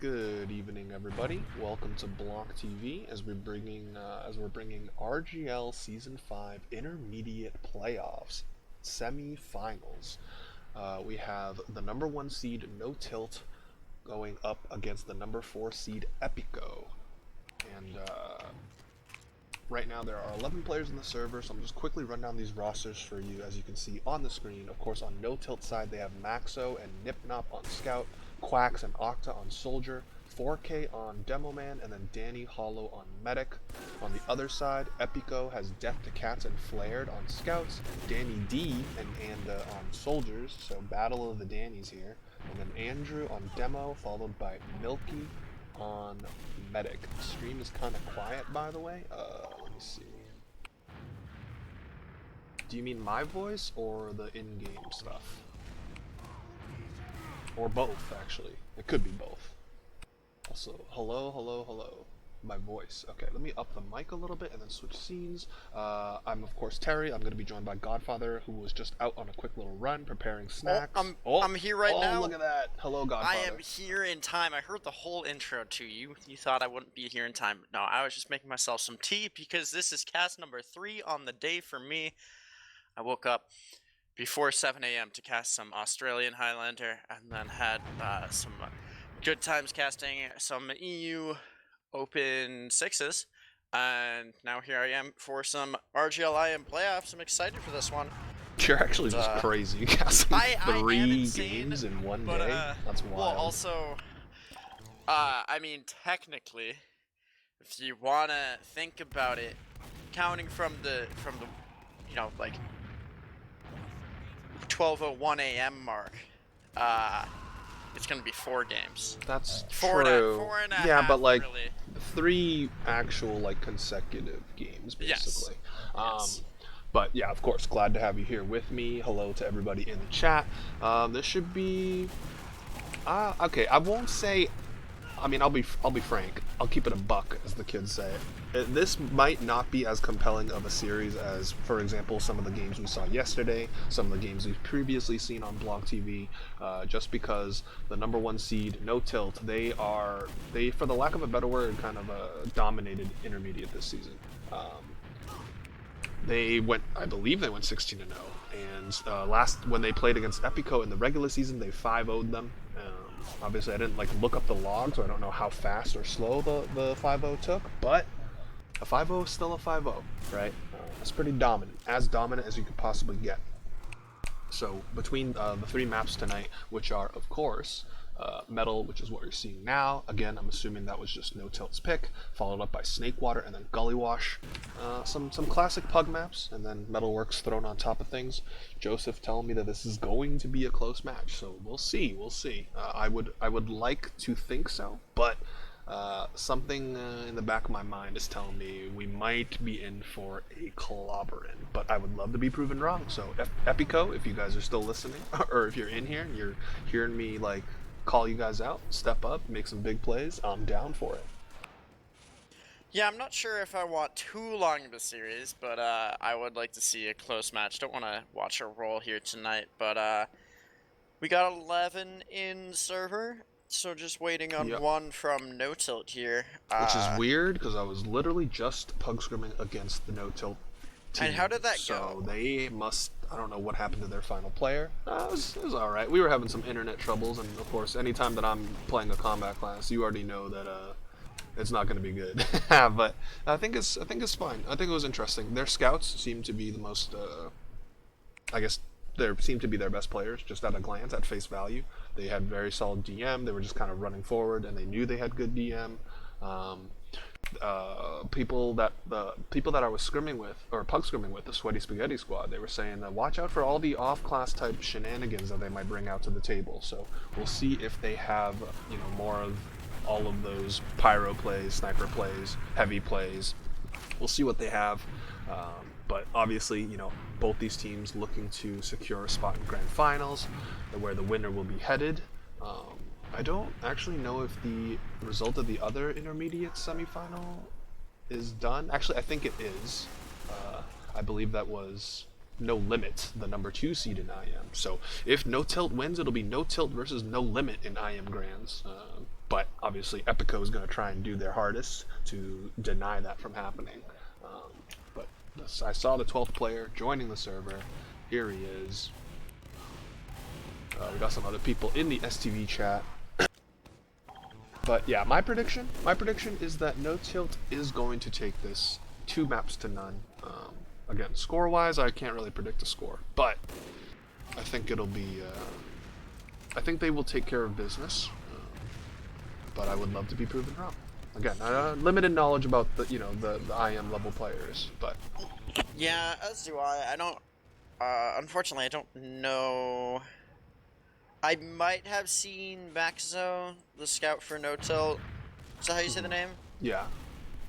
Good evening, everybody. Welcome to BLANCTV as we're bringing RGL Season 5 Intermediate Playoffs Semifinals. We have the number 1 seed No Tilt going up against the number 4 seed Epico, and right now there are 11 players in the server, so I'm just quickly run down these rosters for you. As you can see on the screen, of course, on No Tilt side they have Maxo and Nipnop on Scout, Quacks and Octa on Soldier, 4K on Demoman, and then Danny Hollow on Medic. On the other side, Epico has Death to Cats and Flared on Scouts, Danny D and Anda on Soldiers, so battle of the Dannies here, and then Andrew on Demo, followed by Milky on Medic. The stream is kind of quiet, by the way. Let me see. Do you mean my voice or the in-game stuff? Or both, actually. It could be both. Also, hello. My voice. Okay, let me up the mic a little bit and then switch scenes. I'm, of course, Terry. I'm going to be joined by Godfather, who was just out on a quick little run preparing snacks. I'm here right now. Oh, look at that. Hello, Godfather. I am here in time. I heard the whole intro to you. You thought I wouldn't be here in time. No, I was just making myself some tea because this is cast number 3 on the day for me. I woke up before 7 a.m. to cast some Australian Highlander and then had some good times casting some EU Open 6s. And now here I am for some RGL playoffs. I'm excited for this one. You're actually just crazy. You cast 3 insane, games in one but, day. That's wild. Well, also, I mean, technically, if you wanna think about it, counting from the you know, like 12:01 a.m. mark, it's gonna be 4 games. That's four true. and a yeah, half, but like really. 3 actual like consecutive games, basically. Yes. But yeah, of course, glad to have you here with me. Hello to everybody in the chat. This should be okay. I won't say. I mean, I'll be frank. I'll keep it a buck, as the kids say. This might not be as compelling of a series as, for example, some of the games we saw yesterday, some of the games we've previously seen on BLANCTV, just because the number 1 seed, No Tilt, they, for the lack of a better word, kind of dominated Intermediate this season. I believe they went 16-0, and when they played against Epico in the regular season, they 5-0'd them. Obviously, I didn't look up the log, so I don't know how fast or slow the 5-0 took, but a 5-0 is still a 5-0, right? It's pretty dominant, as dominant as you could possibly get. So between the 3 maps tonight, which are, of course, Metal, which is what you're seeing now. Again, I'm assuming that was just No Tilt's pick, followed up by Snakewater and then Gully Wash. Some classic pug maps, and then Metalworks thrown on top of things. Joseph telling me that this is going to be a close match, so we'll see. I would like to think so, but something in the back of my mind is telling me we might be in for a clobberin', but I would love to be proven wrong. So Epico, if you guys are still listening, or if you're in here and you're hearing me call you guys out, step up, make some big plays, I'm down for it. Yeah, I'm not sure if I want too long of a series, but I would like to see a close match. Don't want to watch a roll here tonight, but we got 11 in server, so just waiting on one from No Tilt here. Which is weird, because I was literally just pug scrimming against the No Tilt team. And how did that go? go? So they must, I don't know what happened to their final player. It was alright. We were having some internet troubles, and of course, anytime that I'm playing a combat class, you already know that it's not going to be good. But I think it's fine. I think it was interesting. Their scouts seem to be the most, I guess, seem to be their best players, just at a glance, at face value. They had very solid DM. They were just kind of running forward, and they knew they had good DM. People that I was scrimming with, or pug scrimming with, the Sweaty Spaghetti Squad, they were saying that watch out for all the off-class type shenanigans that they might bring out to the table. So we'll see if they have, more of all of those pyro plays, sniper plays, heavy plays. We'll see what they have. But obviously, both these teams looking to secure a spot in Grand Finals, where the winner will be headed. I don't actually know if the result of the other intermediate semifinal is done. Actually, I think it is. I believe that was No Limit, the number 2 seed in IM. So if No Tilt wins, it'll be No Tilt versus No Limit in IM Grands. But obviously Epico is going to try and do their hardest to deny that from happening. But I saw the 12th player joining the server. Here he is. We got some other people in the STV chat. But yeah, my prediction is that No Tilt is going to take this 2 maps to none. Again, score-wise, I can't really predict a score, but I think it'll be. I think they will take care of business, but I would love to be proven wrong. Again, limited knowledge about the the IM level players, but Yeah, as do I. I don't. Unfortunately, I don't know. I might have seen Maxo, the scout for No Tilt. Is that how you say the name? yeah.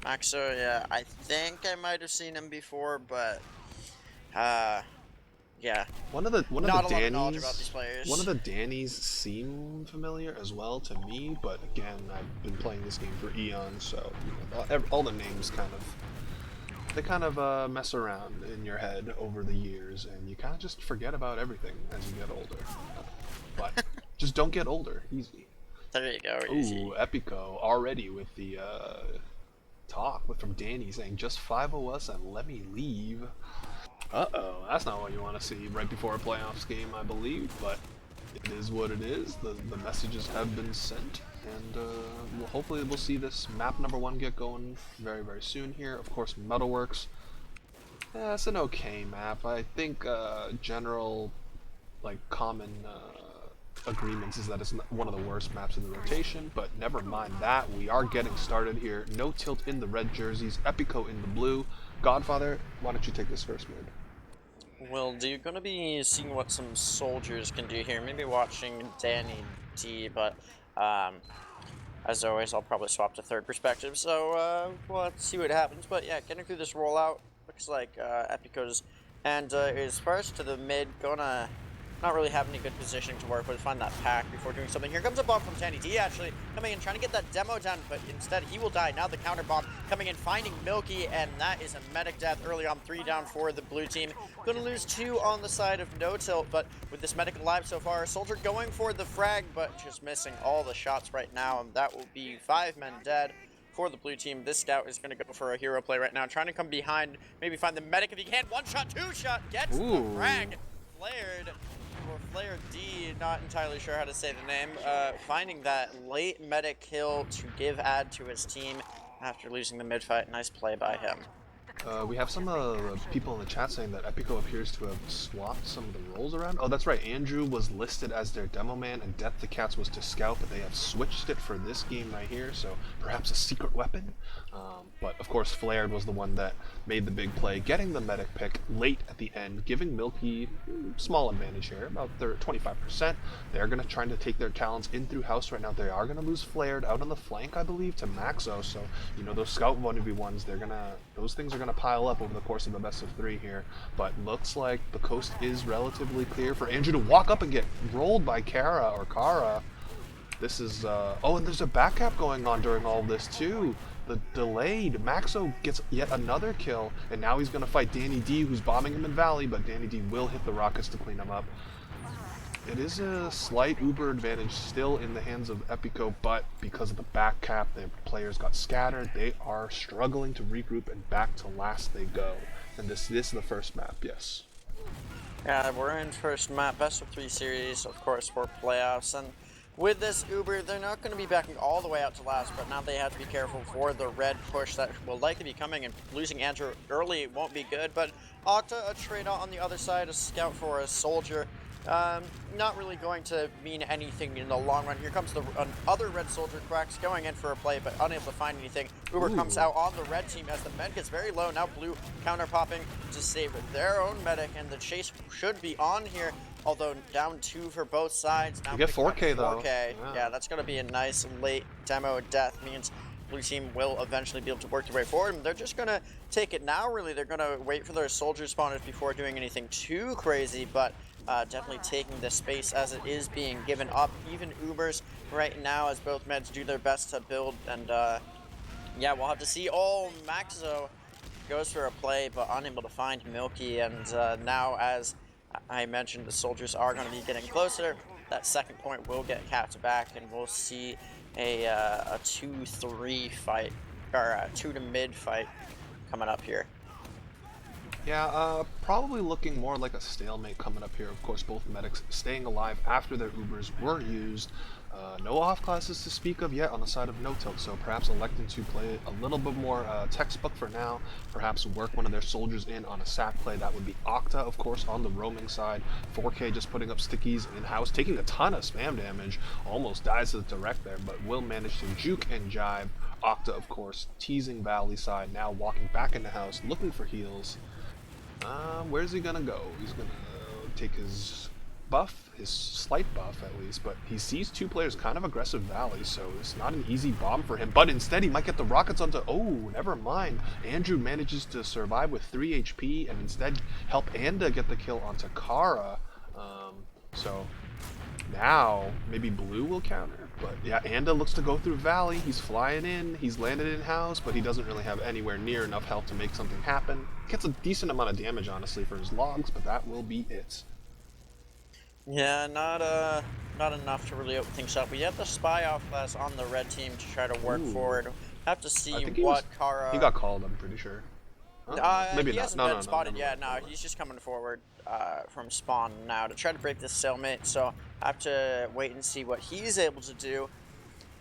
Maxo, yeah. I think I might have seen him before, but yeah. One of the Not a lot of knowledge about these players. One of the Dannies seem familiar as well to me, but again, I've been playing this game for eons, so all the names kind of mess around in your head over the years, and you kind of just forget about everything as you get older. But just don't get older. Easy. There you go. Easy. Ooh, Epico already with the talk from Danny saying just 5-0 us and let me leave. Uh-oh, that's not what you want to see right before a playoffs game, I believe, but it is what it is. The messages have been sent, and hopefully we'll see this map number 1 get going very, very soon here. Of course, Metalworks. It's an okay map. I think general, common agreements is that it's one of the worst maps in the rotation, but never mind that. We are getting started here. No Tilt in the red jerseys, Epico in the blue. Godfather, why don't you take this first mid? Well, you're going to be seeing what some soldiers can do here. Maybe watching Danny D, but as always, I'll probably swap to third perspective. So we'll have to see what happens. But yeah, getting through this rollout looks like Epico's. And as far as to the mid, gonna not really have any good positioning to work with. Find that pack before doing something. Here comes a bomb from Danny D, actually coming in, trying to get that demo down, but instead he will die. Now the counter bomb coming in, finding Milky, and that is a medic death early on. 3 down for the blue team. Going to lose 2 on the side of No Tilt, but with this medic alive so far, Soldier going for the frag, but just missing all the shots right now, and that will be 5 men dead for the blue team. This scout is going to go for a hero play right now, trying to come behind, maybe find the medic if he can. 1 shot, 2 shot, gets the frag. Flared, or Flare D, not entirely sure how to say the name, finding that late medic kill to give add to his team after losing the mid fight. Nice play by him. We have some people in the chat saying that Epico appears to have swapped some of the roles around. Oh, that's right. Andrew was listed as their demo man, and Death the Cats was to scout, but they have switched it for this game right here, so perhaps a secret weapon. But of course, Flared was the one that made the big play, getting the medic pick late at the end, giving Milky small advantage here, about 25%. They're going to try to take their talents in through house right now. They are going to lose Flared out on the flank, I believe, to Maxo. So those scout 1v1s, those things are going to pile up over the course of the best of 3 here. But looks like the coast is relatively clear for Andrew to walk up and get rolled by Kara. This is oh, and there's a back cap going on during all of this too. The delayed Maxo gets yet another kill, and now he's going to fight Danny D, who's bombing him in Valley, but Danny D will hit the rockets to clean him up. It is a slight Uber advantage still in the hands of Epico, but because of the back cap, the players got scattered. They are struggling to regroup, and back to last they go. And this is the first map, yes. Yeah, we're in first map, best of 3 series, of course, for playoffs, and with this Uber, they're not going to be backing all the way out to last, but now they have to be careful for the red push that will likely be coming, and losing Andrew early won't be good, but Octa, a trade on the other side, a scout for a soldier. Not really going to mean anything in the long run. Here comes the other red soldier, Quacks, going in for a play, but unable to find anything. Uber comes out on the red team as the med gets very low. Now blue counter popping to save their own medic, and the chase should be on here. Although down 2 for both sides. Now you get 4K though. 4K. Yeah, that's going to be a nice late demo death. Means blue team will eventually be able to work their way forward. And they're just going to take it now, really. They're going to wait for their soldier spawners before doing anything too crazy. But definitely taking the space as it is being given up. Even Ubers right now as both meds do their best to build. And yeah, we'll have to see. Oh, Maxo goes for a play, but unable to find Milky. And now, as I mentioned, the soldiers are going to be getting closer. That second point will get capped back, and we'll see a 2-3 fight, or a 2 to mid fight coming up here. Yeah, probably looking more like a stalemate coming up here. Of course, both medics staying alive after their Ubers were used. No off classes to speak of yet on the side of No Tilt, so perhaps electing to play a little bit more textbook for now. Perhaps work one of their soldiers in on a sack play. That would be Octa, of course, on the roaming side. 4K just putting up stickies in-house, taking a ton of spam damage. Almost dies to the direct there, but will manage to juke and jive. Octa, of course, teasing Valley side, now walking back into house, looking for heals. Where's he gonna go? He's gonna take his buff, his slight buff at least, but he sees two players kind of aggressive Valley, so it's not an easy bomb for him. But instead, he might get the rockets onto. Oh, never mind. Andrew manages to survive with 3 HP and instead help Anda get the kill onto Kara. So now maybe Blue will counter. But yeah, Anda looks to go through Valley. He's flying in. He's landed in house, but he doesn't really have anywhere near enough health to make something happen. Gets a decent amount of damage, honestly, for his logs, but that will be it. Yeah, not enough to really open things up. We have the spy off class on the red team to try to work forward. Have to see what Kara. He got called, I'm pretty sure. Maybe he not. hasn't No, been no, spotted no, yet. No, he's just coming forward from spawn now to try to break this stalemate. So I have to wait and see what he's able to do.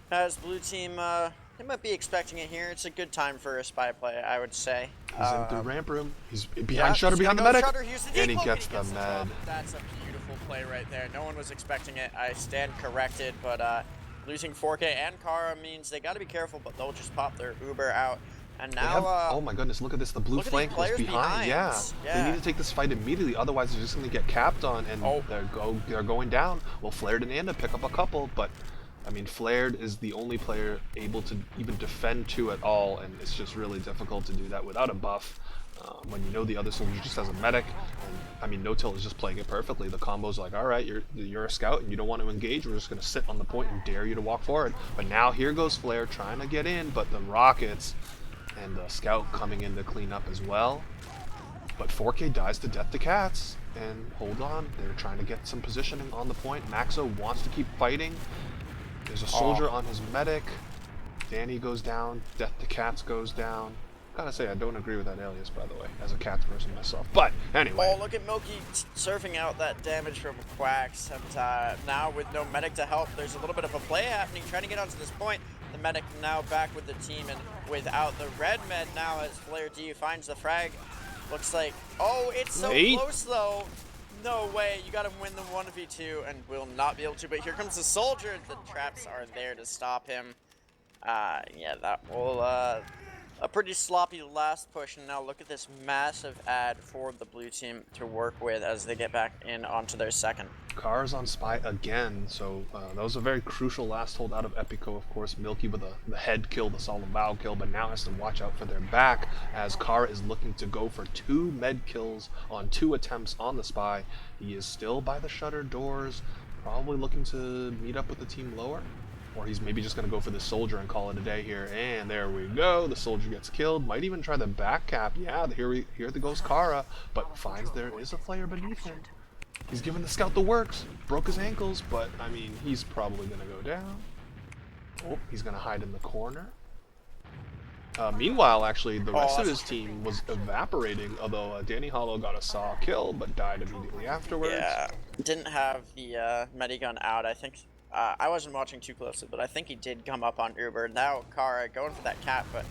As blue team, they might be expecting it here. It's a good time for a spy play, I would say. He's in through ramp room. He's behind Shutter, behind the medic, and he gets the med. That's a beautiful play right there. No one was expecting it. I stand corrected, but losing 4K and Kara means they got to be careful, but they'll just pop their Uber out. And now, oh my goodness, look at this. The blue flank was behind. Yeah. They need to take this fight immediately, otherwise they're just going to get capped on, and they're going down. Well, Flared and Anda pick up a couple, but I mean, Flared is the only player able to even defend 2 at all, and it's just really difficult to do that without a buff. When you know the other soldier just has a medic, and I mean, No Tilt is just playing it perfectly. The combo's like, all right, you're a scout and you don't want to engage. We're just going to sit on the point and dare you to walk forward. But now here goes Flare trying to get in, but the rockets and the scout coming in to clean up as well. But 4K dies to death to cats, and hold on, they're trying to get some positioning on the point. Maxo wants to keep fighting. There's a soldier on his medic. Danny goes down. Death to Cats goes down. Gotta say, I don't agree with that alias, by the way, as a Cats person myself. But anyway. Oh, look at Milky surfing out that damage from Quacks. And now with no medic to help, there's a little bit of a play happening, trying to get onto this point. The medic now back with the team, and without the red med now as Flare D finds the frag. Looks like, oh, it's so close though. No way, you gotta win the 1v2 and will not be able to, but here comes the soldier. The traps are there to stop him. Yeah, that will, a pretty sloppy last push, and now look at this massive ad for the blue team to work with as they get back in onto their second. Cars on spy again, so that was a very crucial last hold out of Epico, of course. Milky with the head kill, the solemn vow kill, but now has to watch out for their back as Kara is looking to go for 2 med kills on 2 attempts on the spy. He is still by the shutter doors, probably looking to meet up with the team lower. Or he's maybe just going to go for the soldier and call it a day here. And there we go. The soldier gets killed. Might even try the back cap. Yeah, here goes Kara. But finds there is a player beneath him. He's giving the scout the works. Broke his ankles, but I mean, he's probably going to go down. Oh, he's going to hide in the corner. Meanwhile, actually, the rest of his team was evaporating, although Danny Hollow got a saw kill, but died immediately afterwards. Yeah, didn't have the medigun out. I think I wasn't watching too closely, but I think he did come up on Uber. Now Kara going for that cap, but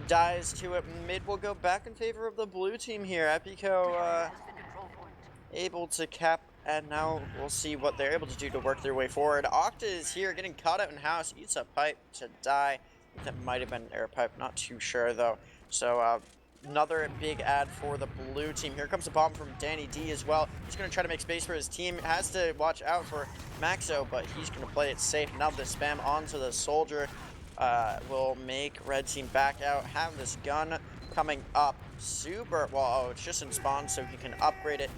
dies to it. Mid will go back in favor of the blue team here. Epico able to cap, and now we'll see what they're able to do to work their way forward. Octa is here, getting caught out in house, eats a pipe to die. I think that might have been an air pipe, not too sure though. So another big ad for the blue team. Here comes a bomb from Danny D as well. He's going to try to make space for his team. Has to watch out for Maxo, but he's going to play it safe. Now the spam onto the soldier will make red team back out. Have this gun coming up super well. Oh, it's just in spawn, so he can upgrade it.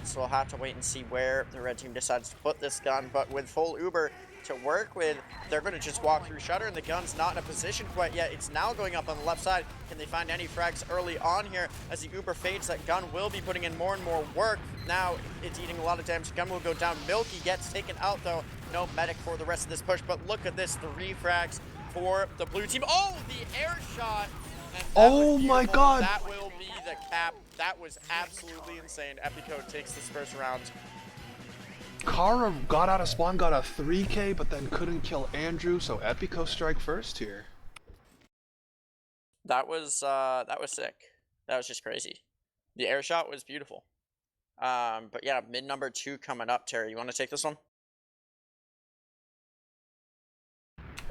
So we'll have to wait and see where the red team decides to put this gun. But with full Uber, to work with. They're going to just walk through Shutter, and the gun's not in a position quite yet. It's now going up on the left side. Can they find any frags early on here? As the Uber fades, that gun will be putting in more and more work. Now it's eating a lot of damage. The gun will go down. Milky gets taken out, though. No medic for the rest of this push, but look at this, 3 frags for the blue team. Oh, the air shot. Oh my god. That will be the cap. That was absolutely insane. Epico takes this first round. Kara got out of spawn, got a 3K, but then couldn't kill Andrew, so Epico strike first here. That was sick. That was just crazy. The air shot was beautiful. But yeah, mid number 2 coming up. Terry, you want to take this one?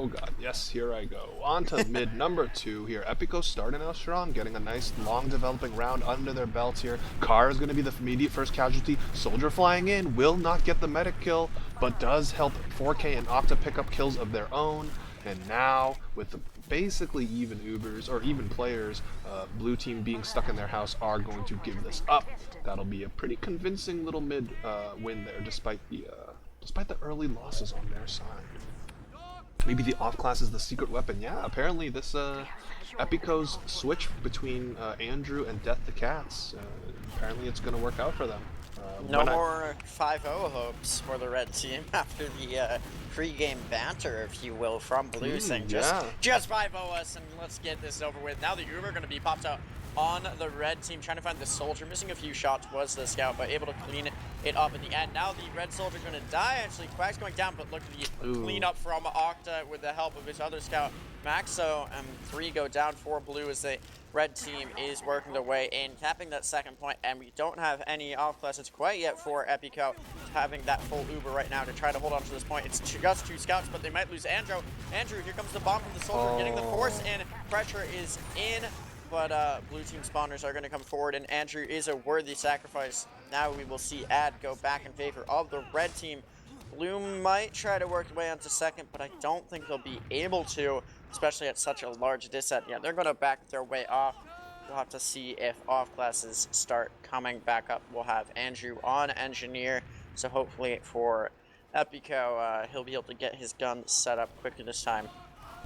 Oh god, yes, here I go. On to mid number 2 here. Epico starting out strong, getting a nice long developing round under their belts here. Car is going to be the immediate first casualty. Soldier flying in, will not get the medic kill, but does help 4K and Octa pick up kills of their own. And now, with basically even Ubers, or even players, blue team being stuck in their house are going to give this up. That'll be a pretty convincing little mid win there, despite the early losses on their side. Maybe the off class is the secret weapon. Yeah, apparently this Epico's switch between Andrew and Death the Cats. Apparently it's going to work out for them. No more 5-0 hopes for the red team after the pre-game banter, if you will, from Blue saying just 5-0 us and let's get this over with. Now the Uber going to be popped out on the red team, trying to find the soldier. Missing a few shots was the scout, but able to clean it up in the end. Now the red soldier going to die. Actually, Quack's going down, but look at the cleanup from Octa with the help of his other scout, Maxo. 3 go down for Blue as the red team is working their way in, capping that second point, and we don't have any off classes quite yet for Epico, having that full Uber right now to try to hold on to this point. It's just 2 scouts, but they might lose Andrew. Andrew, here comes the bomb from the soldier, getting the force in. Pressure is in. But blue team spawners are going to come forward, and Andrew is a worthy sacrifice. Now we will see Ad go back in favor of the red team. Blue might try to work their way onto second, but I don't think they'll be able to, especially at such a large disset. Yeah, they're going to back their way off. We'll have to see if off classes start coming back up. We'll have Andrew on engineer, so hopefully for Epico, he'll be able to get his gun set up quicker this time.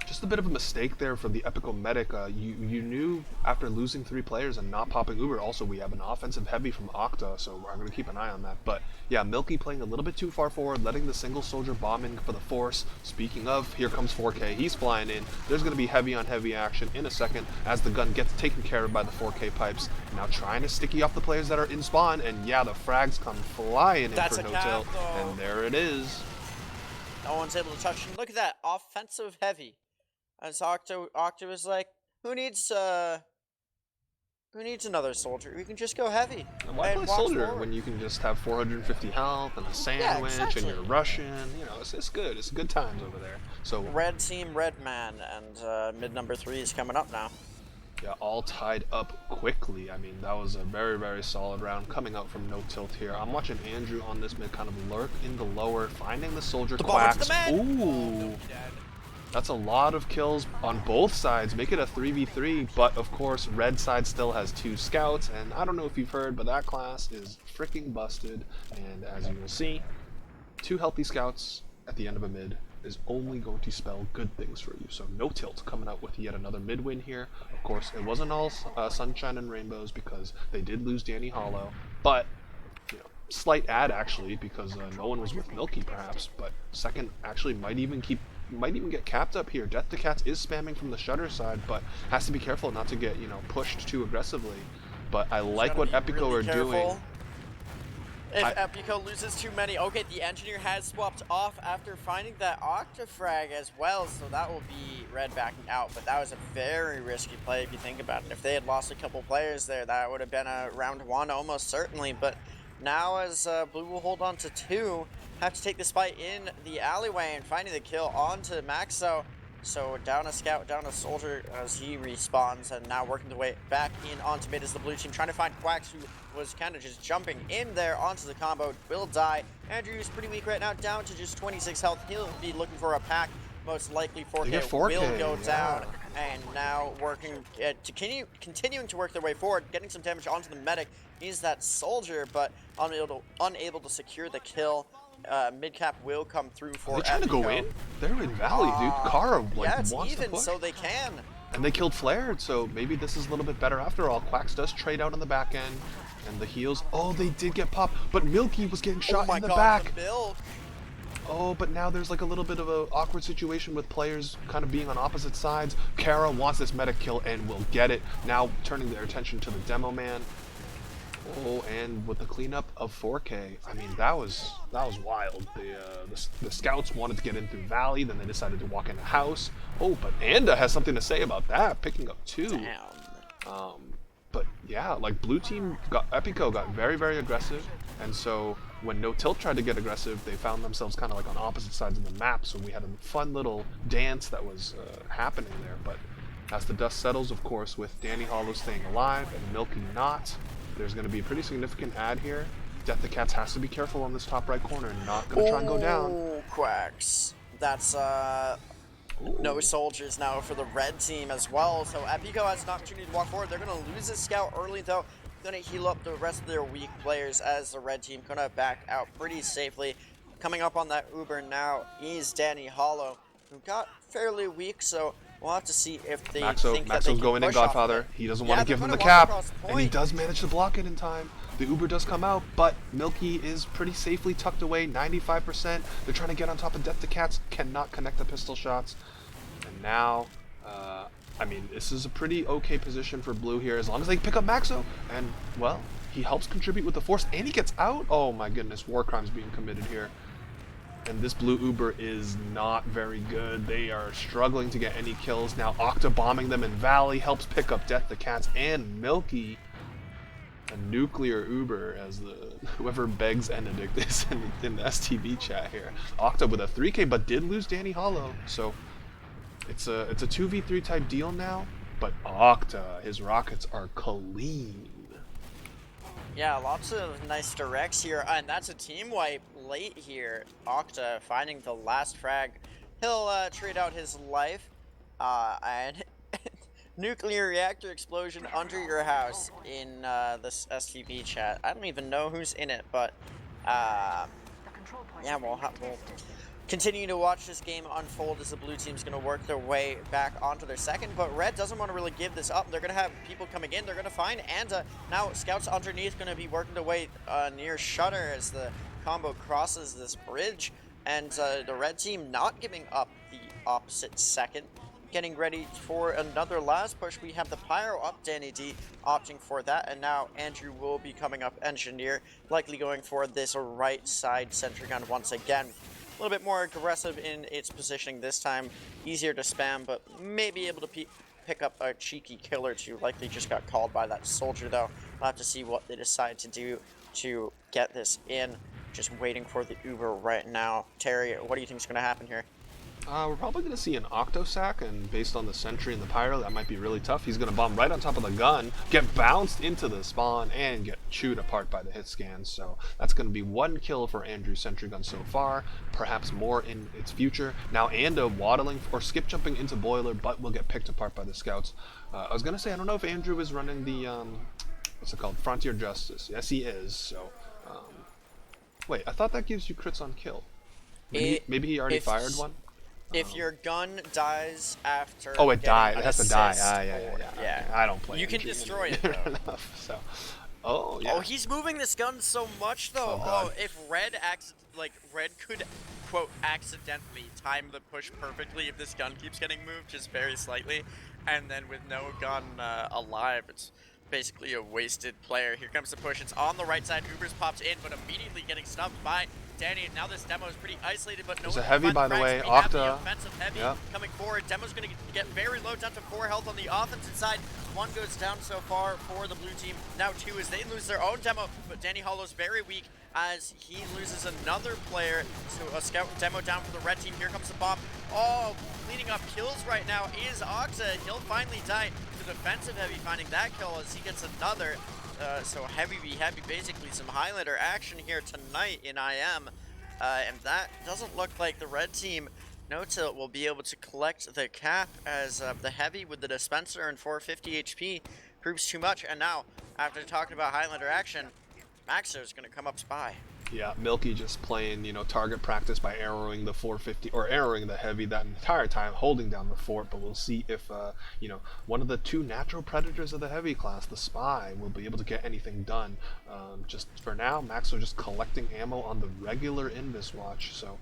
Just a bit of a mistake there from the Epico medic. You knew after losing 3 players and not popping Uber, also we have an offensive heavy from Octa, so I'm going to keep an eye on that. But yeah, Milky playing a little bit too far forward, letting the single soldier bomb in for the force. Speaking of, here comes 4K. He's flying in. There's going to be heavy on heavy action in a second as the gun gets taken care of by the 4K pipes. Now trying to sticky off the players that are in spawn, and yeah, the frags come flying in for no-till, and there it is. No one's able to touch him. Look at that, offensive heavy. As Octa was like, who needs another soldier? We can just go heavy. And why play soldier when you can just have 450 health and a sandwich and you're Russian? You know, it's good. It's good times over there. So red team, red man, and mid number 3 is coming up now. Yeah, all tied up quickly. I mean, that was a very, very solid round coming out from no tilt here. I'm watching Andrew on this mid kind of lurk in the lower, finding the soldier quacks. Ooh. That's a lot of kills on both sides, make it a 3v3, but of course red side still has 2 scouts, and I don't know if you've heard, but that class is freaking busted, and as you will see, 2 healthy scouts at the end of a mid is only going to spell good things for you. So no tilt coming out with yet another mid win here. Of course, it wasn't all sunshine and rainbows because they did lose Danny Hollow, but you know, slight ad actually because no one was with Milky perhaps, but second actually might even get capped up here. Death to Cats is spamming from the Shutter side, but has to be careful not to get, you know, pushed too aggressively. But I like what Epico are doing. If Epico loses too many, okay, the engineer has swapped off after finding that Octafrag as well, so that will be red backing out. But that was a very risky play if you think about it. If they had lost a couple players there, that would have been a round 1 almost certainly. But now as Blue will hold on to 2, have to take this fight in the alleyway and finding the kill onto Maxo. So down a scout, down a soldier as he respawns, and now working the way back in onto mid as the blue team trying to find Quacks, who was kind of just jumping in there onto the combo, will die. Andrew's pretty weak right now, down to just 26 health. He'll be looking for a pack. Most likely 4K, will go down, and now working continuing to work their way forward, getting some damage onto the medic is that soldier, but unable to secure the kill. mid cap will come through for Are they trying to go Epico. in? They're in Valley, dude. Kara like Yeah, it's wants to even, push. so they can. And they killed Flared, so maybe this is a little bit better after all. Quacks does trade out on the back end, and the heals. Oh, they did get popped, but Milky was getting shot in the back. The build. Oh, but now there's like a little bit of an awkward situation with players kind of being on opposite sides. Kara wants this medic kill and will get it. Now turning their attention to the demo man. Oh, and with the cleanup of 4K, I mean that was wild. The scouts wanted to get in through Valley, then they decided to walk in the house. Oh, but Anda has something to say about that, picking up 2. Damn. But yeah, like blue team Epico got very, very aggressive, and so when No Tilt tried to get aggressive, they found themselves kind of like on opposite sides of the map. So we had a fun little dance that was happening there. But as the dust settles, of course, with Danny Hollow staying alive and Milky not, there's going to be a pretty significant ad here. Death the Cats has to be careful on this top right corner, not going to try and go down. Ooh, Quacks. That's no soldiers now for the red team as well. So Epico has an opportunity to walk forward. They're going to lose a scout early though. Going to heal up the rest of their weak players as the red team going to back out pretty safely. Coming up on that Uber now is Danny Hollow, who got fairly weak, so we'll have to see if they think that they Maxo's can going in, push off Godfather. of it. He doesn't want to give them the walk cap, across the and he point. does manage to block it in time. The Uber does come out, but Milky is pretty safely tucked away, 95%. They're trying to get on top of Death the Cats, cannot connect the pistol shots. And now, I mean, this is a pretty okay position for Blue here, as long as they pick up Maxo. And, well, he helps contribute with the force, and he gets out. Oh my goodness, war crimes being committed here. And this blue Uber is not very good. They are struggling to get any kills. Now Octa bombing them in Valley helps pick up Death the Cats and Milky. A nuclear Uber, as the whoever begs Benedict is in the STB chat here. Octa with a 3K, but did lose Danny Hollow. So it's a 2v3 type deal now. But Octa, his rockets are clean. Yeah, lots of nice directs here, and that's a team wipe late here. Octa finding the last frag. He'll trade out his life, and nuclear reactor explosion under your house in this STV chat. I don't even know who's in it, but yeah, we'll continue to watch this game unfold as the blue team's going to work their way back onto their second, but red doesn't want to really give this up. They're going to have people coming in. They're going to find Anda. Now scouts underneath going to be working their way near Shutter as the combo crosses this bridge, and the red team not giving up the opposite second. Getting ready for another last push. We have the Pyro up, Danny D opting for that, and now Andrew will be coming up Engineer, likely going for this right side sentry gun once again. A little bit more aggressive in its positioning this time, easier to spam, but maybe able to pick up a cheeky kill or two. Likely just got called by that soldier though. We'll have to see what they decide to do to get this in. Just waiting for the Uber right now. Terry, what do you think is going to happen here? We're probably going to see an Octosack, and based on the Sentry and the Pyro, that might be really tough. He's going to bomb right on top of the gun, get bounced into the spawn, and get chewed apart by the hit scans. So that's going to be 1 kill for Andrew's Sentry gun so far, perhaps more in its future. Now Anda waddling or skip jumping into Boiler, but will get picked apart by the scouts. I was going to say, I don't know if Andrew is running the, what's it called, Frontier Justice. Yes, he is. So, wait, I thought that gives you crits on kill. Maybe he already fired one? If your gun dies after... Oh, it died. It has to die. Yeah. Okay. I don't play. You can destroy it, though. Enough, so. Oh, yeah. Oh, he's moving this gun so much, though. Oh, if Red could, quote, accidentally time the push perfectly if this gun keeps getting moved just very slightly, and then with no gun alive, it's basically a wasted player. Here comes the push. It's on the right side. Ubers pops in, but immediately getting stumped by Danny. Now this demo is pretty isolated, but no There's one a heavy, by the way. Octa. Offensive heavy coming forward. Demo's going to get very low, down to 4 health on the offensive side. 1 goes down so far for the blue team. Now 2 as they lose their own demo, but Danny Hollow's very weak as he loses another player. So a scout demo down for the red team. Here comes the bomb. Oh, cleaning up kills right now is Octa. He'll finally die. The defensive heavy finding that kill as he gets another. So heavy be heavy, basically some Highlander action here tonight in IM. And that doesn't look like the red team, No Tilt, will be able to collect the cap as the heavy with the dispenser and 450 HP proves too much. And now, after talking about Highlander action, Maxo is going to come up spy. Yeah, Milky just playing, target practice by arrowing the 450 or arrowing the heavy that entire time, holding down the fort. But we'll see if, one of the two natural predators of the heavy class, the spy, will be able to get anything done. Just for now, Maxo just collecting ammo on the regular Invis watch. So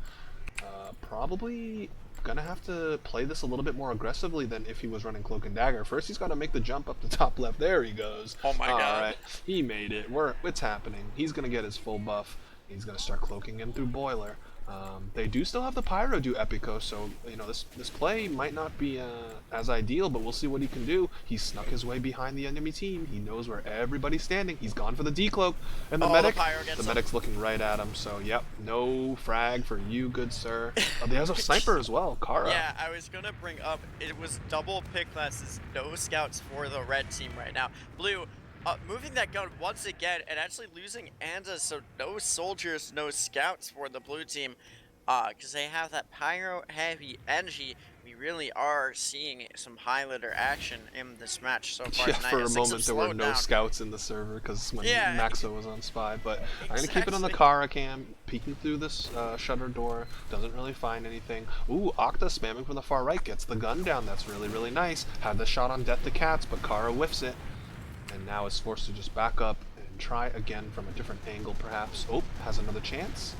probably gonna have to play this a little bit more aggressively than if he was running Cloak and Dagger. First, he's got to make the jump up the top left. There he goes. Oh my god. All right, he made it. It's happening. He's gonna get his full buff. He's gonna start cloaking in through Boiler. They do still have the Pyro do Epico, so this play might not be as ideal, but we'll see what he can do. He snuck his way behind the enemy team. He knows where everybody's standing. He's gone for the decloak, and the medic's looking right at him. So yep, no frag for you, good sir. They have a sniper as well, Kara. Yeah, I was gonna bring up, it was double pick classes, no scouts for the red team right now. Blue. Moving that gun once again and actually losing Anda, so no soldiers, no scouts for the blue team, because they have that pyro heavy energy. We really are seeing some highlighter action in this match so far. Yeah, for a moment there were no scouts in the server because when Maxo was on spy, but I'm going to keep it on the Kara cam, peeking through this shutter door, doesn't really find anything. Ooh, Octa spamming from the far right, gets the gun down, that's really, really nice. Had the shot on Death to Cats, but Kara whiffs it. And now is forced to just back up and try again from a different angle, perhaps. Oh, has another chance.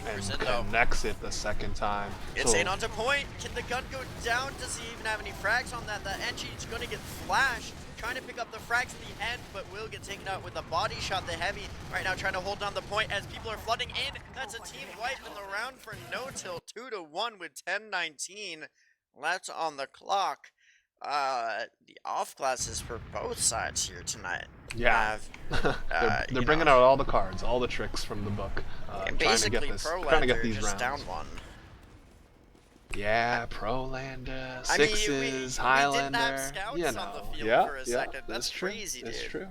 And connects it the second time. It's in onto point. Can the gun go down? Does he even have any frags on that? The NG's going to get flashed. Trying to pick up the frags at the end, but will get taken out with a body shot. The heavy right now trying to hold down the point as people are flooding in. That's a team wipe in the round for No Tilt. 2-1 with 10:19 left on the clock. The off classes for both sides here tonight. Yeah, they're bringing out all the cards, all the tricks from the book, basically trying to get these rounds. Down one. Yeah, Prolander, sixes, Highlander. We didn't have scouts on the field for a second. That's crazy, dude. That's true.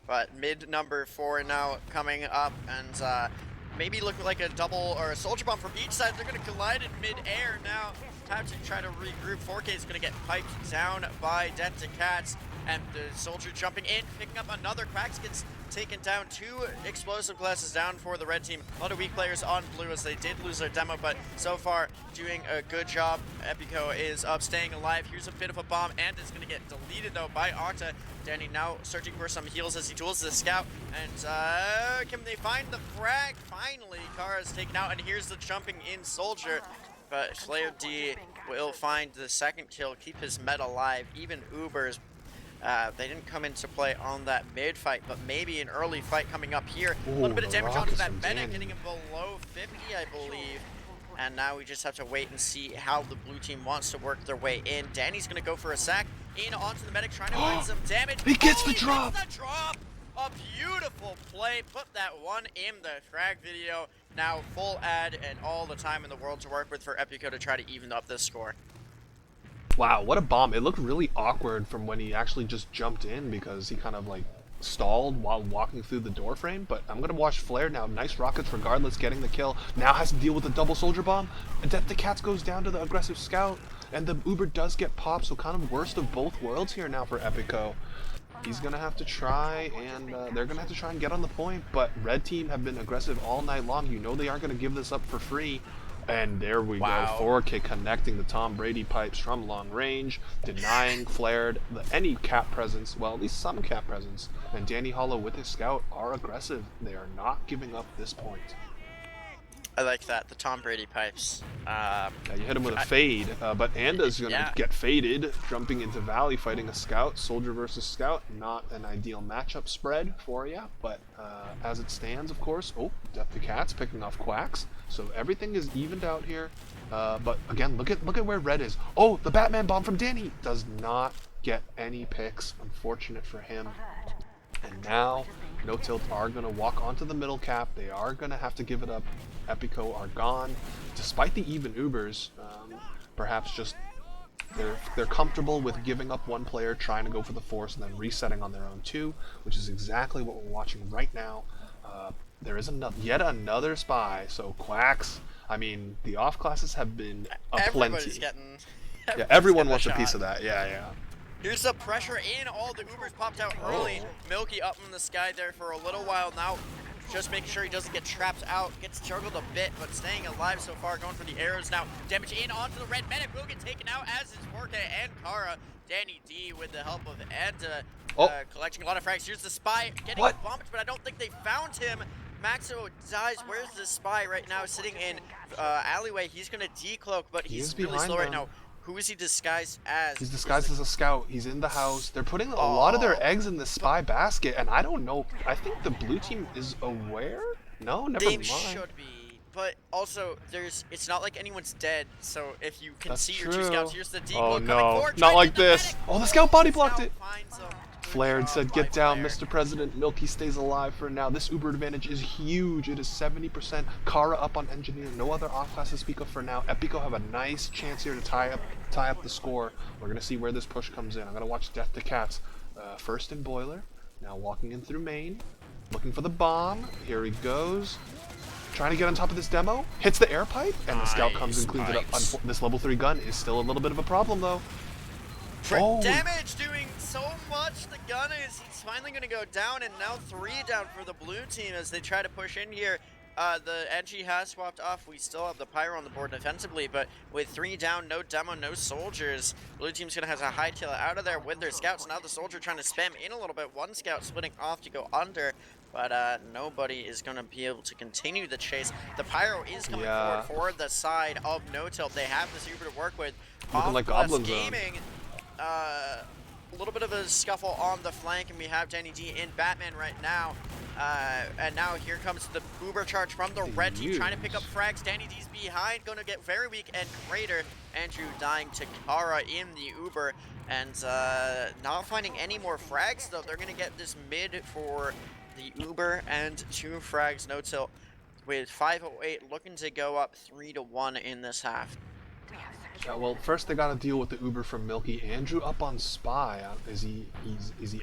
But mid number 4 now coming up, and maybe look like a double or a soldier bomb from each side. They're going to collide in mid-air now. Time to try to regroup. 4K is going to get piped down by Death to Cats, and the soldier jumping in, picking up another. Quacks gets taken down. 2 explosive classes down for the red team. A lot of weak players on blue as they did lose their demo, but so far doing a good job. Epico is up, staying alive. Here's a bit of a bomb, and it's going to get deleted though by Octa. Danny now searching for some heals as he duels the scout, and can they find the frag? Finally, Kara's taken out, and here's the jumping in soldier. But Slayer D will find the second kill, keep his meta alive. Even Ubers, they didn't come into play on that mid fight, but maybe an early fight coming up here. A little bit of damage onto that medic, getting him below 50, I believe. And now we just have to wait and see how the blue team wants to work their way in. Danny's going to go for a sack in onto the medic, trying to find some damage. He gets the drop! A beautiful play. Put that one in the frag video. Now full ad and all the time in the world to work with for Epico to try to even up this score. Wow, what a bomb. It looked really awkward from when he actually just jumped in because he kind of like stalled while walking through the door frame, but I'm going to watch Flare now. Nice rockets regardless, getting the kill. Now has to deal with the double soldier bomb. Death to Cats goes down to the aggressive scout, and the Uber does get popped, so kind of worst of both worlds here now for Epico. He's going to have to try, and they're going to have to try and get on the point, but red team have been aggressive all night long. You know they aren't going to give this up for free. And there we go, 4K connecting the Tom Brady pipes from long range, denying Flared any cap presence, well, at least some cap presence. And Danny Hollow with his scout are aggressive. They are not giving up this point. I like that, the Tom Brady pipes. Yeah, you hit him with a fade, but Anda's going to get faded, jumping into Valley, fighting a scout. Soldier versus scout, not an ideal matchup spread for you, but as it stands, of course. Oh, Death to Cats picking off Quacks. So everything is evened out here, but again, look at where red is. Oh, the Batman bomb from Danny does not get any picks. Unfortunate for him. And now, No Tilt are going to walk onto the middle cap. They are going to have to give it up. Epico are gone. Despite the even Ubers, perhaps just they're comfortable with giving up one player, trying to go for the force, and then resetting on their own too, which is exactly what we're watching right now. There is yet another spy, so Quacks. I mean, the off classes have been plenty. Everyone wants a piece of that. Yeah. Here's the pressure in. All the Ubers popped out early. Milky up in the sky there for a little while now. just making sure he doesn't get trapped out. Gets juggled a bit, but staying alive so far. Going for the arrows now. Damage in onto the red medic. Will get taken out, as is Forte and Kara. Danny D with the help of Enda, collecting a lot of frags. Here's the spy getting bumped, but I don't think they found him. Maxo dies. Where's the spy right now? Sitting in alleyway. He's going to decloak, but he's really slow right now. Who is he disguised as? He's disguised as a scout. He's in the house. They're putting a lot of their eggs in the spy basket, and I don't know. I think the blue team is aware? No, never mind. They should be, but also it's not like anyone's dead, so if you can see your 2 scouts, here's the decloak coming forward. Not like this. Oh, the scout body blocked it. Flared said, "Get down, Mr. President." Milky stays alive for now. This Uber advantage is huge. It is 70%. Kara up on engineer. No other off-class to speak of for now. Epico have a nice chance here to tie up the score. We're gonna see where this push comes in. I'm gonna watch Death to Cats first in boiler. Now walking in through main, looking for the bomb. Here he goes. Trying to get on top of this demo. Hits the air pipe, and the scout comes and cleans it up. This level 3 gun is still a little bit of a problem though. Damage doing so much. The gun is finally going to go down, and now 3 down for the blue team as they try to push in here. The Edgy has swapped off. We still have the Pyro on the board defensively, but with 3 down, no demo, no soldiers, blue team's going to have a high tail out of there with their scouts. Now the soldier trying to spam in a little bit. 1 scout splitting off to go under, but nobody is going to be able to continue the chase. The Pyro is coming forward for the side of No Tilt. They have this Uber to work with. Looking like Goblin Gaming. A little bit of a scuffle on the flank, and we have Danny D in Batman right now. And now here comes the Uber charge from the red team, trying to pick up frags. Danny D's behind, going to get very weak, and Crater. Andrew dying to Kara in the Uber, and not finding any more frags, though. They're going to get this mid for the Uber and 2 frags, No Tilt, with 5:08 looking to go up 3-1 in this half. Yeah, well, first they gotta deal with the Uber from Milky. Andrew up on Spy. Is he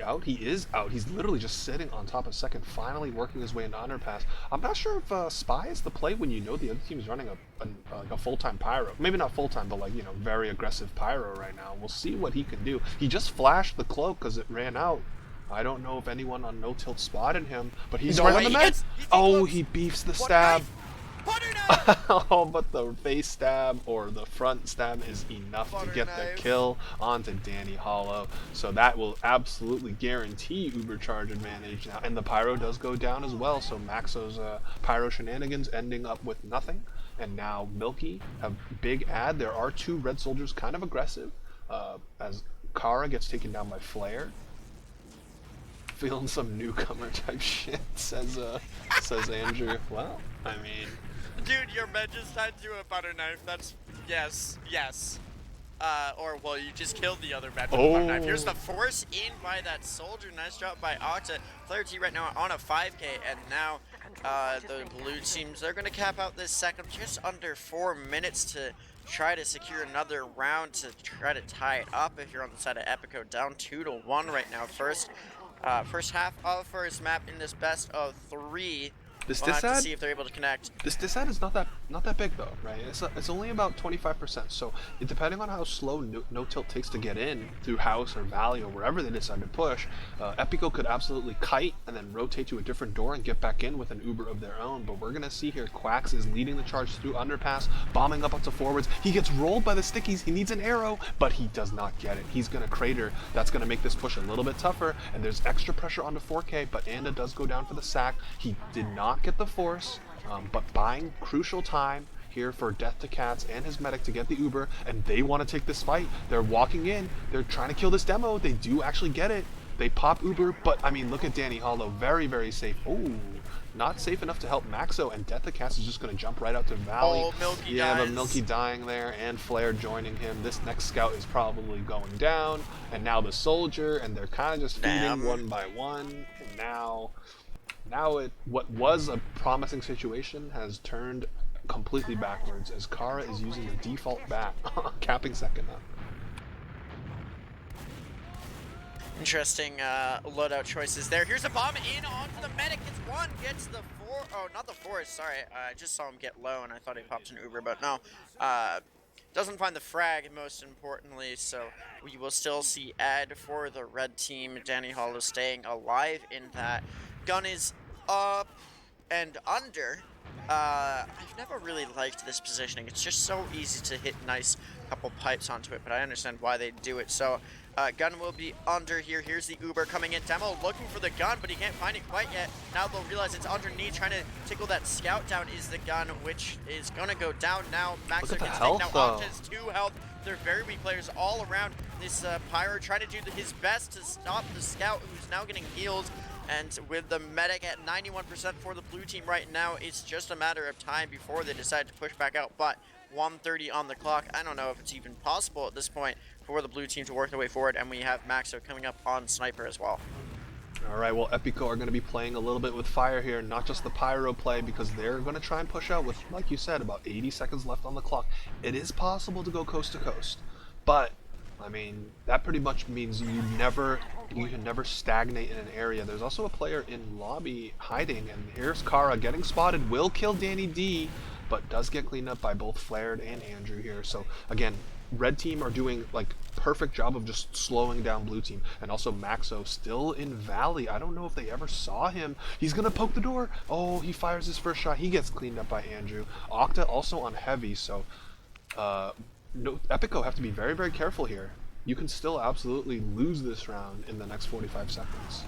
out? He is out. He's literally just sitting on top of second, finally working his way into underpass. I'm not sure if Spy is the play when you know the other team is running a full-time Pyro. Maybe not full-time, but like, you know, very aggressive Pyro right now. We'll see what he can do. He just flashed the cloak because it ran out. I don't know if anyone on No Tilt spotted him, but he's right on the meds. Oh, he beefs the stab. Oh, but the face stab or the front stab is enough to get the kill onto Danny Hollow. So that will absolutely guarantee Uber charge advantage now. And the Pyro does go down as well. So Maxo's Pyro shenanigans ending up with nothing. And now Milky have big ad. There are 2 red soldiers kind of aggressive as Kara gets taken down by Flare. Feeling some newcomer type shit, says Andrew. Well, I mean, dude, your med just tied to a butter knife. That's yes. Or well, you just killed the other med with a butter knife. Here's the force in by that soldier. Nice drop by Octa. Player T right now on a 5K, and now the blue teams, they're gonna cap out this second, just under 4 minutes to try to secure another round to try to tie it up. If you're on the side of Epico, down 2-1 right now. First half of first map in this best of 3. We'll have to see if they're able to connect. This disad is not that big though, right? It's only about 25%. So depending on how slow No Tilt takes to get in through house or valley or wherever they decide to push, Epico could absolutely kite and then rotate to a different door and get back in with an Uber of their own. But we're gonna see here, Quax is leading the charge through underpass, bombing up to forwards. He gets rolled by the stickies. He needs an arrow, but he does not get it. He's gonna crater. That's gonna make this push a little bit tougher. And there's extra pressure onto 4K, but Anda does go down for the sack. He did not get the force, but buying crucial time here for Death to Cats and his medic to get the Uber, and they want to take this fight. They're walking in, they're trying to kill this demo. They do actually get it. They pop Uber, but I mean, look at Danny Hollow, very, very safe. Oh, not safe enough to help Maxo, and Death to Cats is just going to jump right out to Valley. Oh, Milky yeah, dies. but Milky dying there, and Flare joining him. This next scout is probably going down, and now the soldier, and they're kind of just feeding one by one, and now what was a promising situation has turned completely backwards as Kara is using the default bat, capping second up. Interesting loadout choices there. Here's a bomb in onto the medic. Gets 1, gets the 4. Oh, not the 4. Sorry, I just saw him get low, and I thought he popped an Uber, but no. Doesn't find the frag, most importantly, so we will still see ad for the red team. Danny Hollow staying alive in that. Gun is up. and under. I've never really liked this positioning. It's just so easy to hit nice couple pipes onto it, but I understand why they do it. So gun will be under here. Here's the Uber coming in. Demo looking for the gun, but he can't find it quite yet. Now they'll realize it's underneath. Trying to tickle that scout down is the gun, which is going to go down now. Maxo gets taken. Now Octa has 2 health. They're very weak players all around. This Pyro trying to do his best to stop the scout, who's now getting healed. And with the medic at 91% for the blue team right now, it's just a matter of time before they decide to push back out. But 1:30 on the clock. I don't know if it's even possible at this point for the blue team to work their way forward. And we have Maxo coming up on Sniper as well. All right, well, Epico are going to be playing a little bit with fire here, not just the Pyro play, because they're going to try and push out with, like you said, about 80 seconds left on the clock. It is possible to go coast to coast, but I mean, that pretty much means you can never stagnate in an area. There's also a player in lobby hiding, and here's Kara getting spotted, will kill Danny D, but does get cleaned up by both Flared and Andrew here. So again, red team are doing like perfect job of just slowing down blue team. And also Maxo still in Valley. I don't know if they ever saw him. He's gonna poke the door. Oh, he fires his first shot. He gets cleaned up by Andrew. Octa also on heavy, so no, Epico have to be very, very careful here. You can still absolutely lose this round in the next 45 seconds.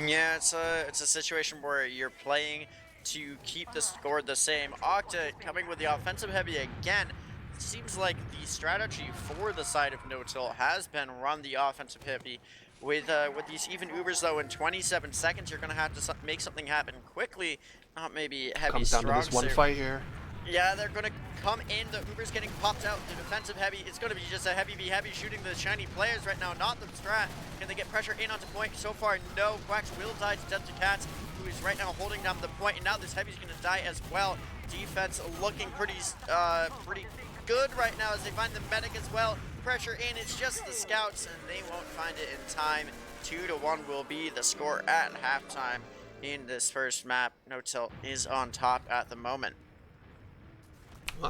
Yeah, it's a situation where you're playing to keep the score the same. Octa coming with the offensive heavy again. It seems like the strategy for the side of No Tilt has been run the offensive heavy. With these even Ubers though, in 27 seconds, you're gonna have to make something happen quickly. Not maybe heavy. Comes down to this one fight here. Yeah, they're going to come in. The Uber's getting popped out. The defensive heavy is going to be just a heavy v heavy shooting the shiny players right now, not the strat. Can they get pressure in onto point? So far, no. Quacks will die to Death to Cats, who is right now holding down the point, and now this heavy's going to die as well. Defense looking pretty good right now as they find the medic as well. Pressure in. It's just the scouts, and they won't find it in time. 2-1 will be the score at halftime in this first map. No Tilt is on top at the moment.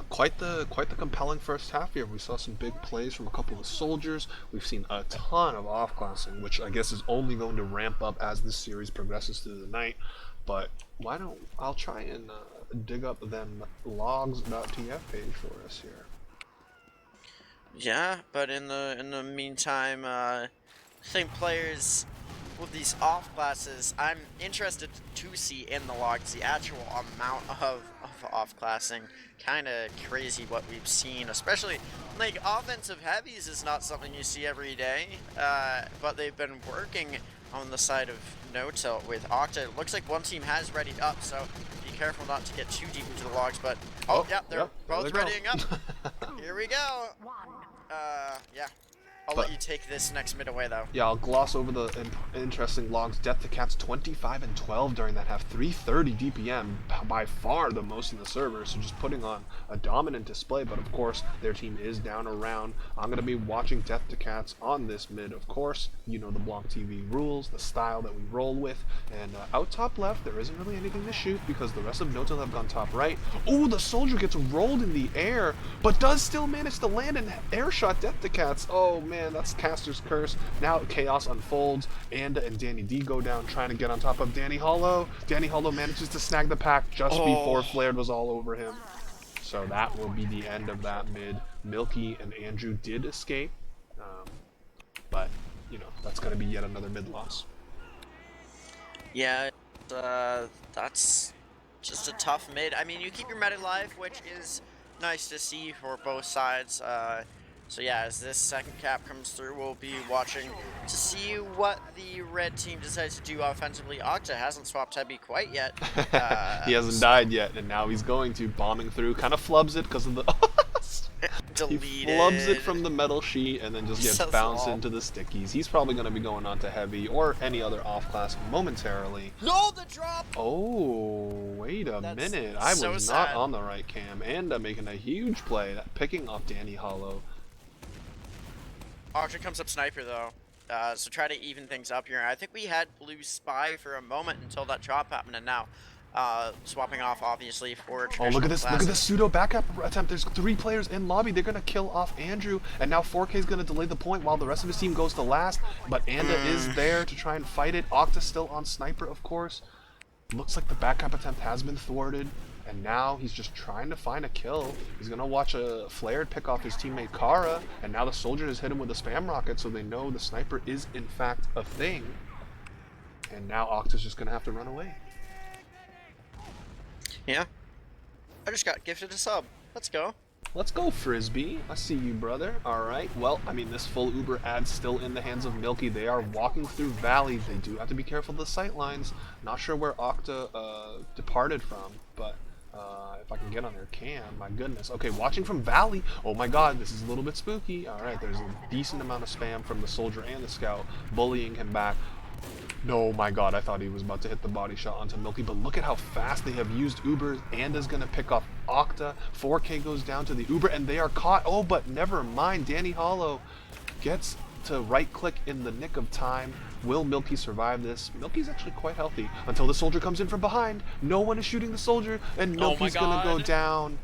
Quite the compelling first half here. We saw some big plays from a couple of soldiers. We've seen a ton of off-classing, which I guess is only going to ramp up as this series progresses through the night. But why don't I'll try and dig up them logs.tf page for us here. Yeah, but in the meantime, I think players with these off classes, I'm interested to see in the logs the actual amount of off classing. Kind of crazy what we've seen, especially like offensive heavies is not something you see every day, but they've been working on the side of No Tilt with Octa. It looks like one team has readied up, so be careful not to get too deep into the logs, but yeah, they're both readying up. Here we go. Yeah. I'll let you take this next mid away, though. Yeah, I'll gloss over the interesting logs. Death to Cats 25 and 12 during that half. 330 DPM, by far the most in the server. So just putting on a dominant display. But of course, their team is down a round. I'm going to be watching Death to Cats on this mid, of course. You know the BLANCTV rules, the style that we roll with. And out top left, there isn't really anything to shoot because the rest of No Tilt have gone top right. Oh, the soldier gets rolled in the air, but does still manage to land an air shot Death to Cats. Oh, man, that's Caster's curse. Now chaos unfolds. Anda and Danny D go down trying to get on top of Danny Hollow. Danny Hollow manages to snag the pack just before Flared was all over him. So that will be the end of that mid. Milky and Andrew did escape, but you know that's going to be yet another mid loss. Yeah, that's just a tough mid. I mean, you keep your meta alive, which is nice to see for both sides. So yeah, as this second cap comes through, we'll be watching to see what the red team decides to do offensively. Octa hasn't swapped heavy quite yet. He hasn't died yet, and now he's going to. Bombing through, kind of flubs it because of the... Deleted. He flubs it from the metal sheet and then just gets bounced into the stickies. He's probably going to be going on to heavy or any other off-class momentarily. No, the drop! Oh, wait a minute. I was so not sad. on the right cam. Anda making a huge play, picking off Danny Hollow. Octa comes up Sniper, though. So try to even things up here. I think we had blue spy for a moment until that drop happened, and now Swapping off, obviously, for Oh, look at traditional this! Look at this classes. pseudo backup attempt. There's 3 players in lobby. They're gonna kill off Andrew, and now 4K is gonna delay the point while the rest of his team goes to last. But Anda is there to try and fight it. Octa's still on sniper, of course. Looks like the backup attempt has been thwarted, and now he's just trying to find a kill. He's gonna watch a Flared pick off his teammate Kara, and now the soldier has hit him with a spam rocket, so they know the sniper is in fact a thing. And now Octa's just gonna have to run away. Yeah. I just got gifted a sub. Let's go. Let's go, Frisbee. I see you, brother. Alright, well, I mean, this full Uber ad still in the hands of Milky. They are walking through Valley. They do have to be careful of the sight lines. Not sure where Octa departed from, but if I can get on their cam, my goodness. Okay, watching from Valley. Oh my god, this is a little bit spooky. Alright, there's a decent amount of spam from the soldier and the scout, bullying him back. No, my god, I thought he was about to hit the body shot onto Milky, but look at how fast they have used Uber. Anda's gonna pick off Octa. 4K goes down to the Uber, and they are caught. Oh, but never mind. Danny Hollow gets to right-click in the nick of time. Will Milky survive this? Milky's actually quite healthy until the soldier comes in from behind. No one is shooting the soldier, and Milky's gonna go down.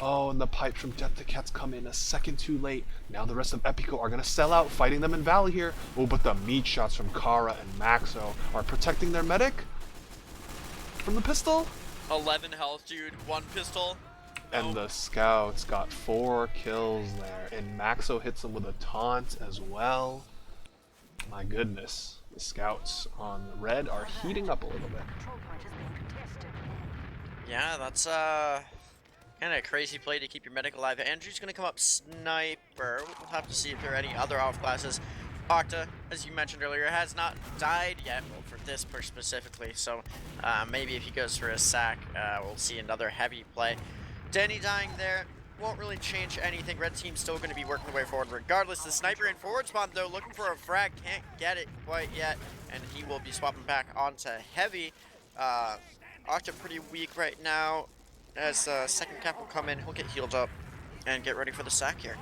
Oh, and the pipes from Death to Cats come in a second too late. Now the rest of Epico are going to sell out, fighting them in Valley here. Oh, but the meat shots from Kara and Maxo are protecting their medic from the pistol. 11 health, dude. 1 pistol. And the scouts got 4 kills there. And Maxo hits them with a taunt as well. My goodness. The scouts on red are heating up a little bit. Yeah, that's kind of a crazy play to keep your medic alive. Andrew's going to come up sniper. We'll have to see if there are any other off classes. Octa, as you mentioned earlier, has not died yet, well, for this push specifically, so maybe if he goes for a sack, we'll see another heavy play. Danny dying there won't really change anything. Red team's still going to be working their way forward regardless. The sniper in forward spawn, though, looking for a frag, can't get it quite yet, and he will be swapping back onto heavy. Octa pretty weak right now. As second cap will come in, he'll get healed up and get ready for the sack here.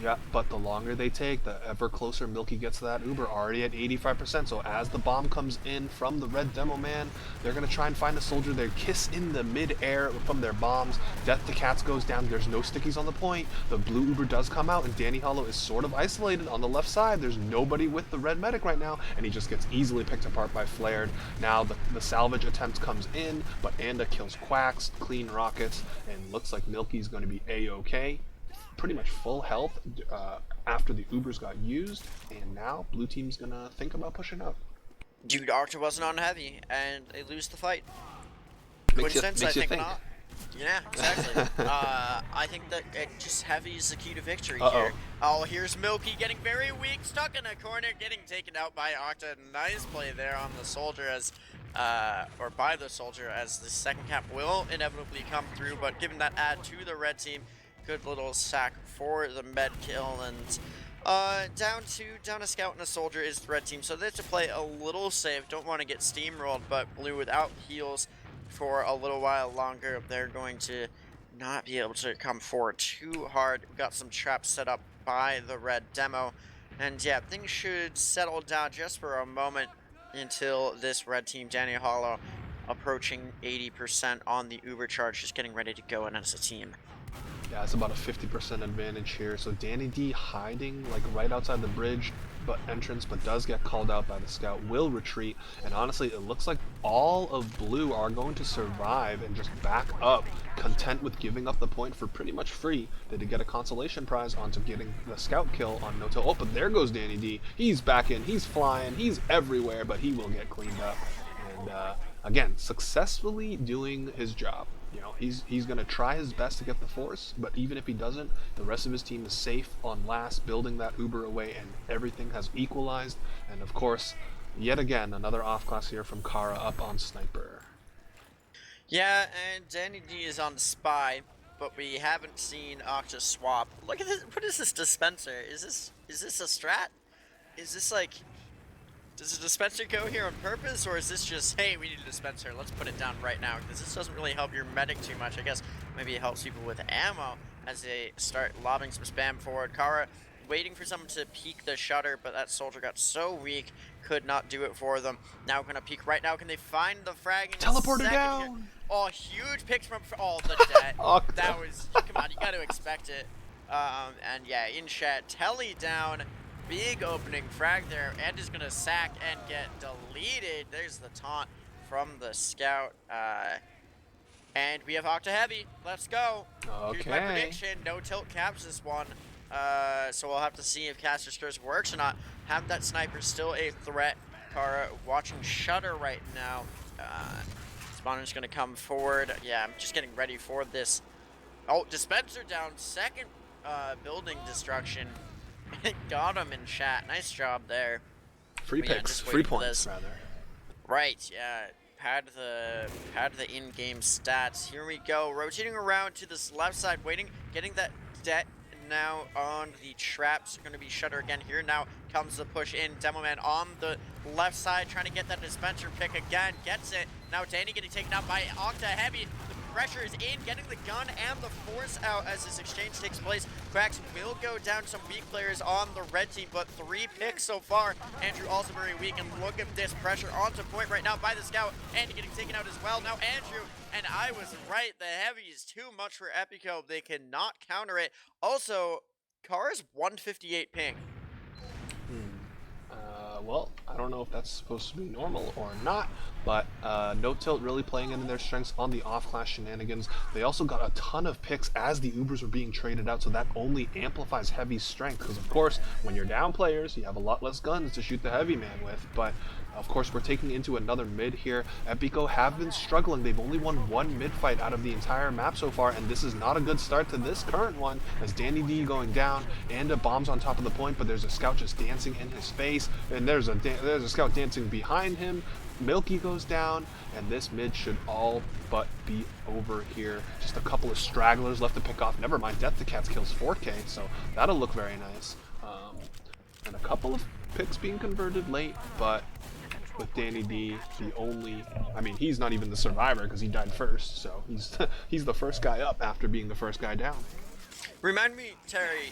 Yeah, but the longer they take, the ever closer Milky gets to that Uber, already at 85%. So as the bomb comes in from the red demo man, they're going to try and find the soldier. They kiss in the mid-air from their bombs. Death to Cats goes down. There's no stickies on the point. The blue Uber does come out, and Danny Hollow is sort of isolated on the left side. There's nobody with the red medic right now, and he just gets easily picked apart by Flared. Now the salvage attempt comes in, but Anda kills Quacks, clean rockets, and looks like Milky's going to be A-OK. Pretty much full health after the Ubers got used, and now blue team's gonna think about pushing up. Dude, Octa wasn't on heavy, and they lose the fight. Makes Coincidence? I you think think. not. Yeah, exactly. I think that just heavy is the key to victory here. Oh, here's Milky getting very weak, stuck in a corner, getting taken out by Octa. Nice play there on the soldier as, or by the soldier, as the second cap will inevitably come through, but given that add to the red team, good little sack for the med kill, and down a scout and a soldier is the red team, so they have to play a little safe. Don't want to get steamrolled, but blue without heals for a little while longer. They're going to not be able to come forward too hard. We've got some traps set up by the red demo, and yeah, things should settle down just for a moment until this red team, Danny Hollow, approaching 80% on the Uber charge, just getting ready to go in as a team. Yeah, it's about a 50% advantage here. So Danny D hiding like right outside the bridge entrance, but does get called out by the scout, will retreat, and honestly it looks like all of blue are going to survive and just back up, content with giving up the point for pretty much free. They did get a consolation prize onto getting the scout kill on no-till. Oh, but there goes Danny D. He's back in, he's flying, he's everywhere, but he will get cleaned up. And again, successfully doing his job. You know, he's going to try his best to get the force, but even if he doesn't, the rest of his team is safe on last, building that Uber away, and everything has equalized. And of course, yet again, another off class here from Kara up on sniper. Yeah, and Danny D is on spy, but we haven't seen Octa swap. Look at this. What is this dispenser? Is this a strat? Is this like, does the dispenser go here on purpose, or is this just, hey, we need a dispenser, let's put it down right now? Because this doesn't really help your medic too much. I guess maybe it helps people with ammo as they start lobbing some spam forward. Kara waiting for someone to peek the shutter, but that soldier got so weak, could not do it for them. Now gonna peek right now. Can they find the frag in a Teleporter second here? down. Oh, huge picks from the debt. Octa. That was, come on, you got to expect it. And yeah, in chat, Telly down. Big opening frag there, and is gonna sack and get deleted. There's the taunt from the scout. And we have Octa Heavy. Let's go. Here's my Okay. prediction. No tilt caps this one. So we'll have to see if Caster's Curse works or not. Have that sniper still a threat. Kara watching Shutter right now. Spawner's gonna come forward. Yeah, I'm just getting ready for this. Oh, Dispenser down. Second building destruction. Got him in chat. Nice job there. Free But yeah, picks, just free waiting for points this. rather. Right, yeah. Pad the in-game stats. Here we go. Rotating around to this left side, waiting, getting that debt now on the traps. Going to be Shutter again here. Now comes the push in. Demoman on the left side, trying to get that dispenser pick again. Gets it. Now Danny getting taken out by Octa Heavy. The pressure is in, getting the gun and the force out as this exchange takes place. Cracks will go down some weak players on the red team, but 3 picks so far. Andrew also very weak, and look at this pressure onto point right now by the scout. Andy getting taken out as well. Now Andrew, and I was right, the heavy is too much for Epico. They cannot counter it. Also, Kara's 158 ping. Well, I don't know if that's supposed to be normal or not, but No Tilt really playing into their strengths on the off-class shenanigans. They also got a ton of picks as the Ubers were being traded out, so that only amplifies Heavy's strength, because of course, when you're down players, you have a lot less guns to shoot the Heavy man with, but of course, we're taking into another mid here. Epico have been struggling. They've only won 1 mid fight out of the entire map so far, and this is not a good start to this current one, as Danny D going down, and a bomb's on top of the point, but there's a scout just dancing in his face, and there's a scout dancing behind him. Milky goes down, and this mid should all but be over here. Just a couple of stragglers left to pick off. Never mind, Death to Cats kills 4K, so that'll look very nice. And a couple of picks being converted late, but with Danny D, he's not even the survivor because he died first, so he's the first guy up after being the first guy down. Remind me, Terry,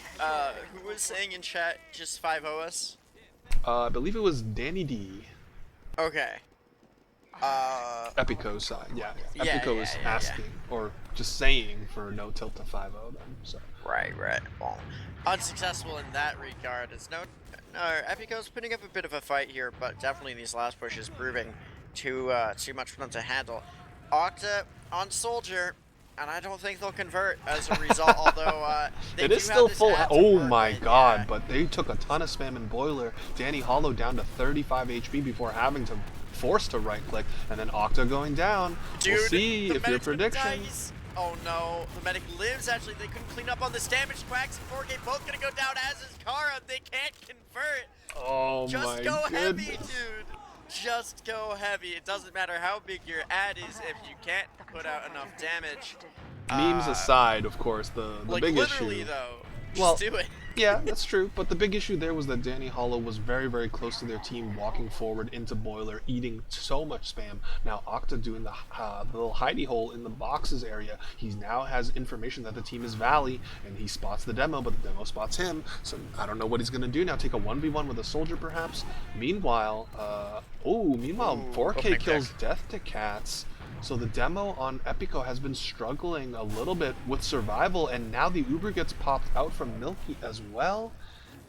who was saying in chat just 5-0 us? I believe it was Danny D. Okay. Epico's side, yeah. Yeah, Epico yeah, is yeah, asking, or just saying for No Tilt to 5-0 them, so. Right. Well, unsuccessful in that regard. It's no, Epico's putting up a bit of a fight here, but definitely these last pushes proving too much for them to handle. Octa on Soldier, and I don't think they'll convert as a result, although they it is still full. Oh my god, but they took a ton of spam in Boiler. Danny Hollow down to 35 HP before having to force to right click, and then Octa going down. Dude, we'll see if your prediction. Oh no, the medic lives. Actually, they couldn't clean up on this damage. Quacks and 4K both gonna go down, as is Kara. They can't convert. Oh Just my go goodness. heavy, dude. Just go heavy. It doesn't matter how big your ad is if you can't put out enough damage. Memes aside, of course, the like big literally issue. though, Well, just do it. Yeah, that's true. But the big issue there was that Danny Hollow was very, very close to their team, walking forward into Boiler, eating so much spam. Now Octa doing the little hidey hole in the boxes area. He now has information that the team is Valley, and he spots the demo, but the demo spots him. So I don't know what he's gonna do now. Take a 1v1 with a soldier, perhaps. Meanwhile, 4K kills Death to Cats. So the demo on Epico has been struggling a little bit with survival, and now the Uber gets popped out from Milky as well.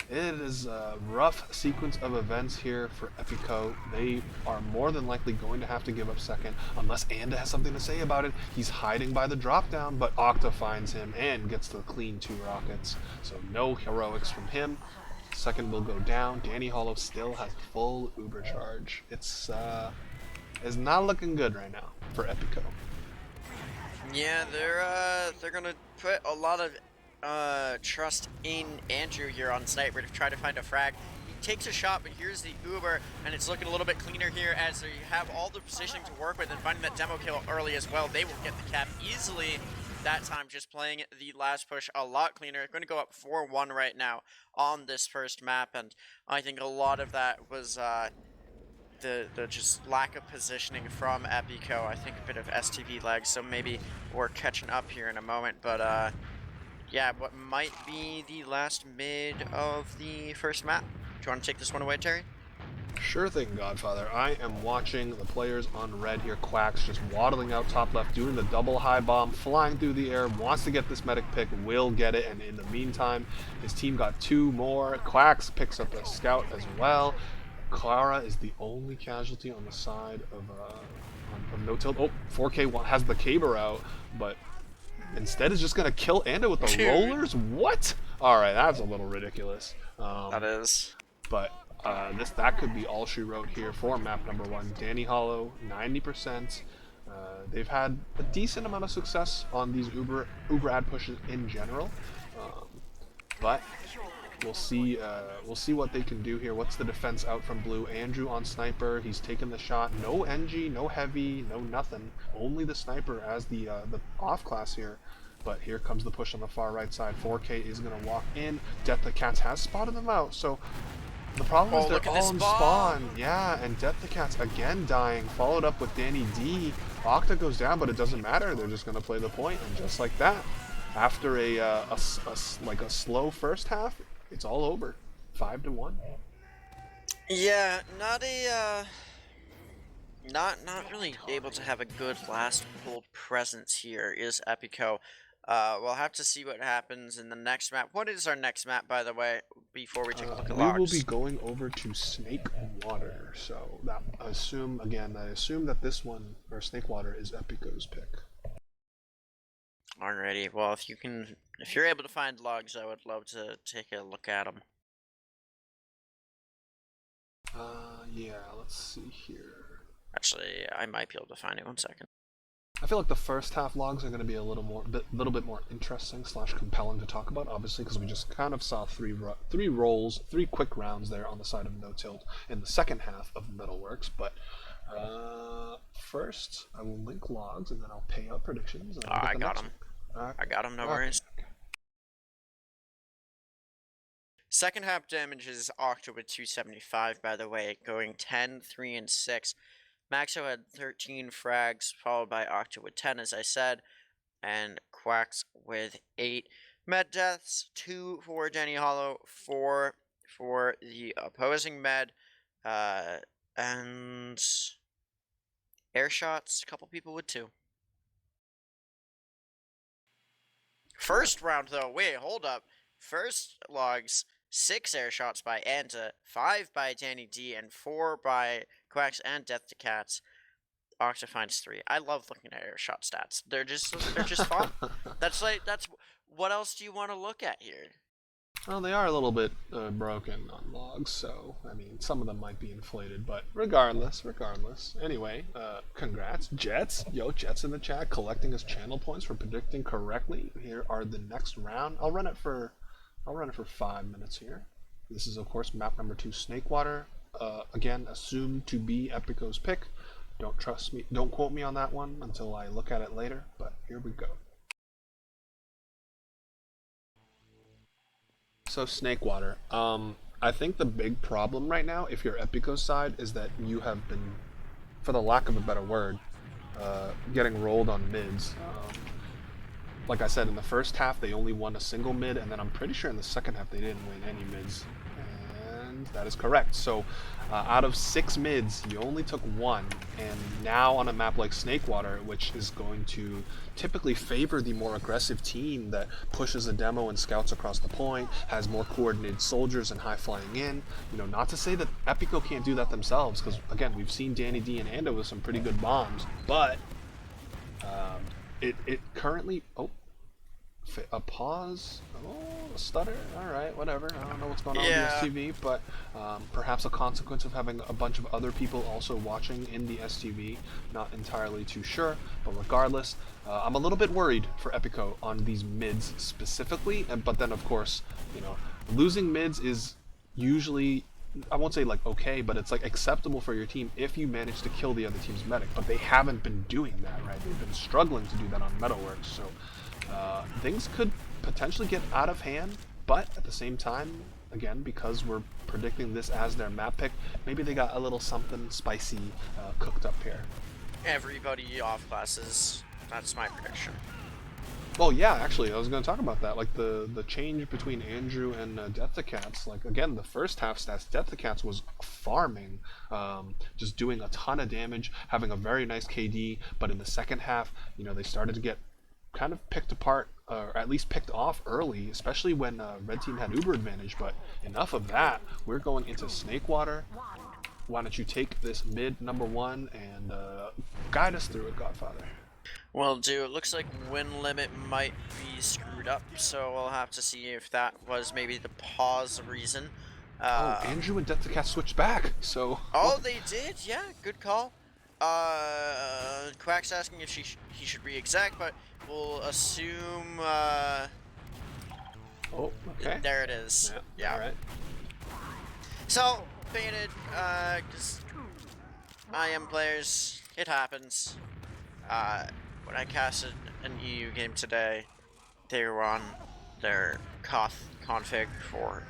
It is a rough sequence of events here for Epico. They are more than likely going to have to give up second, unless Anda has something to say about it. He's hiding by the drop down, but Octa finds him and gets the clean 2 rockets. So no heroics from him. Second will go down. Danny Hollow still has full Uber charge. It's not looking good right now for Epico. Yeah, they're gonna put a lot of trust in Andrew here on Sniper to try to find a frag. He takes a shot, but here's the Uber, and it's looking a little bit cleaner here as they have all the positioning to work with, and finding that demo kill early as well. They will get the cap easily that time, just playing the last push a lot cleaner. Going to go up 4-1 right now on this first map, and I think a lot of that was the just lack of positioning from Epico. I think a bit of STV lag, so maybe we're catching up here in a moment, but yeah, what might be the last mid of the first map. Do you want to take this one away, Terry? Sure thing, Godfather. I am watching the players on red here. Quacks just waddling out top left, doing the double high bomb, flying through the air, wants to get this medic pick, will get it, and in the meantime, his team got 2 more. Quacks picks up a scout as well. Clara is the only casualty on the side of no tilt. Oh, 4K has the caber out, but instead is just going to kill Anda with the rollers? What? Alright, that's a little ridiculous. That is. But that could be all she wrote here for map number 1. Danny Hollow, 90%. They've had a decent amount of success on these Uber ad pushes in general, but we'll see what they can do here. What's the defense out from blue? Andrew on sniper. He's taken the shot. No NG, no heavy, no nothing. Only the sniper as the off class here. But here comes the push on the far right side. 4K is going to walk in. Death the Cats has spotted them out, so the problem is they're all in spawn. Yeah, and Death the Cats again dying, followed up with Danny D. Octa goes down, but it doesn't matter. They're just going to play the point, and just like that, after a slow first half, it's all over. 5-1. Yeah, not really able to have a good last full presence here is Epico. We'll have to see what happens in the next map. What is our next map, by the way, before we take a look at logs? We will be going over to Snake Water. So I assume that this one, or Snake Water, is Epico's pick. Alrighty. Well, if you're able to find logs, I would love to take a look at them. Yeah. Let's see here. Actually, I might be able to find it. 1 second. I feel like the first half logs are going to be a little bit more interesting / compelling to talk about, obviously, because we just kind of saw three quick rounds there on the side of No Tilt in the second half of Metalworks. But first, I will link logs and then I'll pay out predictions. And I got them. I got them. No worries. Okay. Second half damage is Octa with 275, by the way, going 10, 3, and 6. Maxo had 13 frags, followed by Octa with 10, as I said, and Quacks with 8. Med deaths, 2 for Danny Hollow, 4 for the opposing med, and air shots, a couple people with 2. First round, though, wait, hold up. First logs, 6 air shots by Anta, 5 by Danny D, and 4 by Quacks and Death to Cats. Octa finds 3. I love looking at air shot stats. They're just fun. That's what else do you want to look at here? Well, they are a little bit broken on logs, so I mean, some of them might be inflated, but regardless. Anyway, congrats, Jets. Yo, Jets in the chat collecting his channel points for predicting correctly. Here are the next round. I'll run it for 5 minutes here. This is, of course, map number 2, Snake Water. Again, assumed to be Epico's pick. Don't trust me. Don't quote me on that one until I look at it later. But here we go. So Snake Water. I think the big problem right now, if you're Epico's side, is that you have been, for the lack of a better word, getting rolled on mids. Like I said, in the first half, they only won a single mid, and then I'm pretty sure in the second half they didn't win any mids. And that is correct. So out of 6 mids, you only took 1, and now on a map like Snake Water, which is going to typically favor the more aggressive team that pushes a demo and scouts across the point, has more coordinated soldiers and high flying in. You know, not to say that Epico can't do that themselves, because again, we've seen Danny D and Anda with some pretty good bombs, but it currently, a pause, a stutter, alright, whatever, I don't know what's going on with the STV, but perhaps a consequence of having a bunch of other people also watching in the STV, not entirely too sure, but regardless, I'm a little bit worried for Epico on these mids specifically, but then of course, you know, losing mids is usually, I won't say like okay, but it's like acceptable for your team if you manage to kill the other team's medic, but they haven't been doing that, right? They've been struggling to do that on Metalworks, so things could potentially get out of hand, but at the same time, again, because we're predicting this as their map pick, maybe they got a little something spicy cooked up here. Everybody off classes. That's my prediction. Well, yeah, actually, I was going to talk about that. Like the change between Andrew and Death the Cats. Like again, the first half stats, Death the Cats was farming, just doing a ton of damage, having a very nice KD. But in the second half, they started to get kind of picked apart, or at least picked off early, especially when Red Team had Uber advantage. But enough of that. We're going into Snake Water. Why don't you take this mid number one and guide us through it, Godfather? Well, dude, it looks like win limit might be screwed up, so we'll have to see if that was maybe the pause reason. Oh, Uh, Andrew and Death the Cat switched back, so oh, they did? Yeah, good call. Quack's asking if he should re-exec, but we'll assume, oh, okay. there it is. Yeah, all right. So, baited, just IM players, it happens. When I casted an EU game today, they were on their config for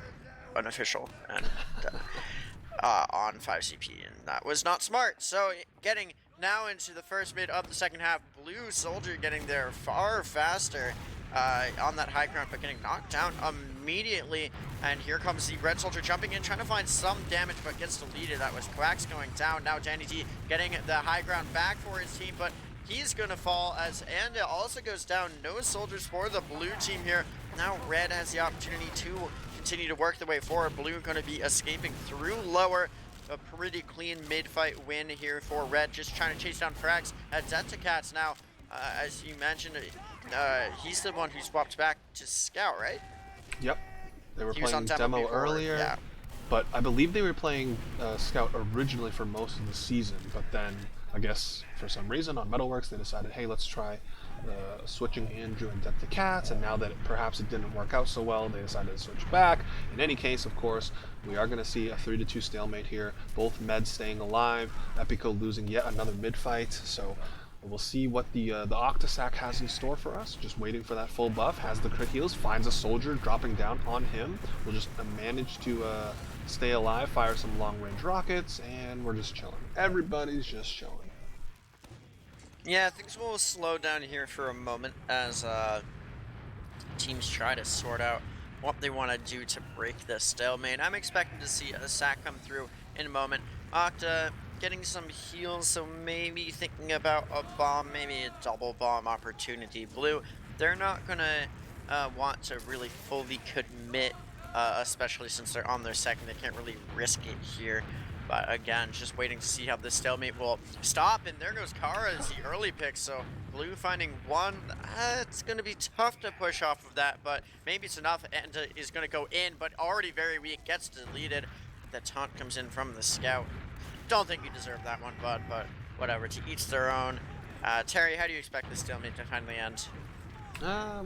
unofficial and on 5CP, and that was not smart. So getting now into the first mid of the second half, Blue Soldier getting there far faster on that high ground, but getting knocked down immediately. And here comes the Red Soldier jumping in, trying to find some damage, but gets deleted. That was Quacks going down. Now Danny D getting the high ground back for his team, but he's going to fall as Anda also goes down. No soldiers for the blue team here. Now Red has the opportunity to continue to work the way forward. Blue going to be escaping through lower. A pretty clean mid-fight win here for Red. Just trying to chase down frags at Zetacats now. As you mentioned, he's the one who swapped back to Scout, right? Yep. They were He was playing on demo before, earlier, yeah. but I believe they were playing Scout originally for most of the season, but then I guess for some reason on Metalworks they decided, hey, let's try switching Andrew and Death the Cats, and now that perhaps it didn't work out so well, they decided to switch back. In any case, of course, we are going to see a 3-2 stalemate here, both meds staying alive, Epico losing yet another mid fight, so we'll see what the Octasac has in store for us. Just waiting for that full buff. Has the crit heals. Finds a soldier dropping down on him. We'll just manage to stay alive. Fire some long range rockets, and we're just chilling. Everybody's just chilling. Yeah, things will slow down here for a moment as teams try to sort out what they want to do to break this stalemate. I'm expecting to see a sack come through in a moment. Octa getting some heals, so maybe thinking about a bomb, maybe a double bomb opportunity. Blue, they're not gonna want to really fully commit, especially since they're on their second. They can't really risk it here. But again, just waiting to see how this stalemate will stop. And there goes Kara as the early pick. So Blue finding one. It's going to be tough to push off of that, but maybe it's enough. And is going to go in, but already very weak. Gets deleted. The taunt comes in from the Scout. Don't think you deserve that one, bud, but whatever. To each their own. Terry, how do you expect this stalemate to finally end?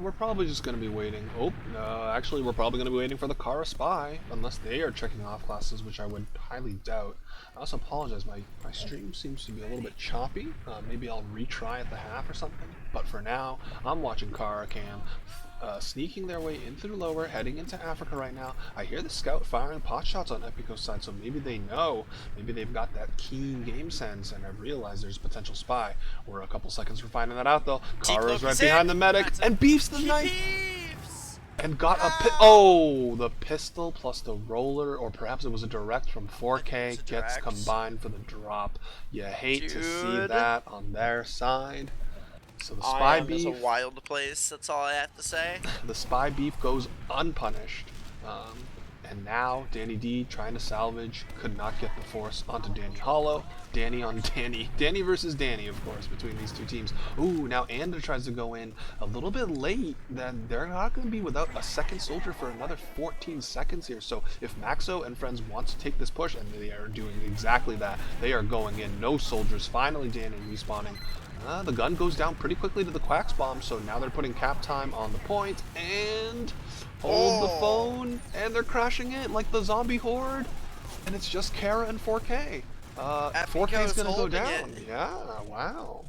We're probably just going to be waiting. Oh, actually, we're probably going to be waiting for the Kara Spy, unless they are checking off classes, which I would highly doubt. I also apologize, my stream seems to be a little bit choppy. Maybe I'll retry at the half or something. But for now, I'm watching Kara Cam sneaking their way in through lower, heading into Africa right now. I hear the Scout firing pot shots on Epico's side, so maybe they know. Maybe they've got that keen game sense and have realized there's a potential spy. We're a couple seconds for finding that out, though. Kara's right behind the medic and beefs the knife. And got a the pistol plus the roller, or perhaps it was a direct from 4K, gets combined for the drop. You hate to see that on their side. So the spy beef is a wild place. That's all I have to say. The spy beef goes unpunished, and now Danny D trying to salvage, could not get the force onto Danny Hollow. Danny on Danny. Danny versus Danny, of course, between these two teams. Ooh, now Anda tries to go in a little bit late. Then they're not going to be without a second soldier for another 14 seconds here. So if Maxo and friends want to take this push, and they are doing exactly that, they are going in. No soldiers. Finally, Danny respawning. The gun goes down pretty quickly to the Quacks bomb, so now they're putting cap time on the point, and hold the phone, and they're crashing it like the zombie horde, and it's just Kara and 4K. 4K is gonna go down. Yeah, wow.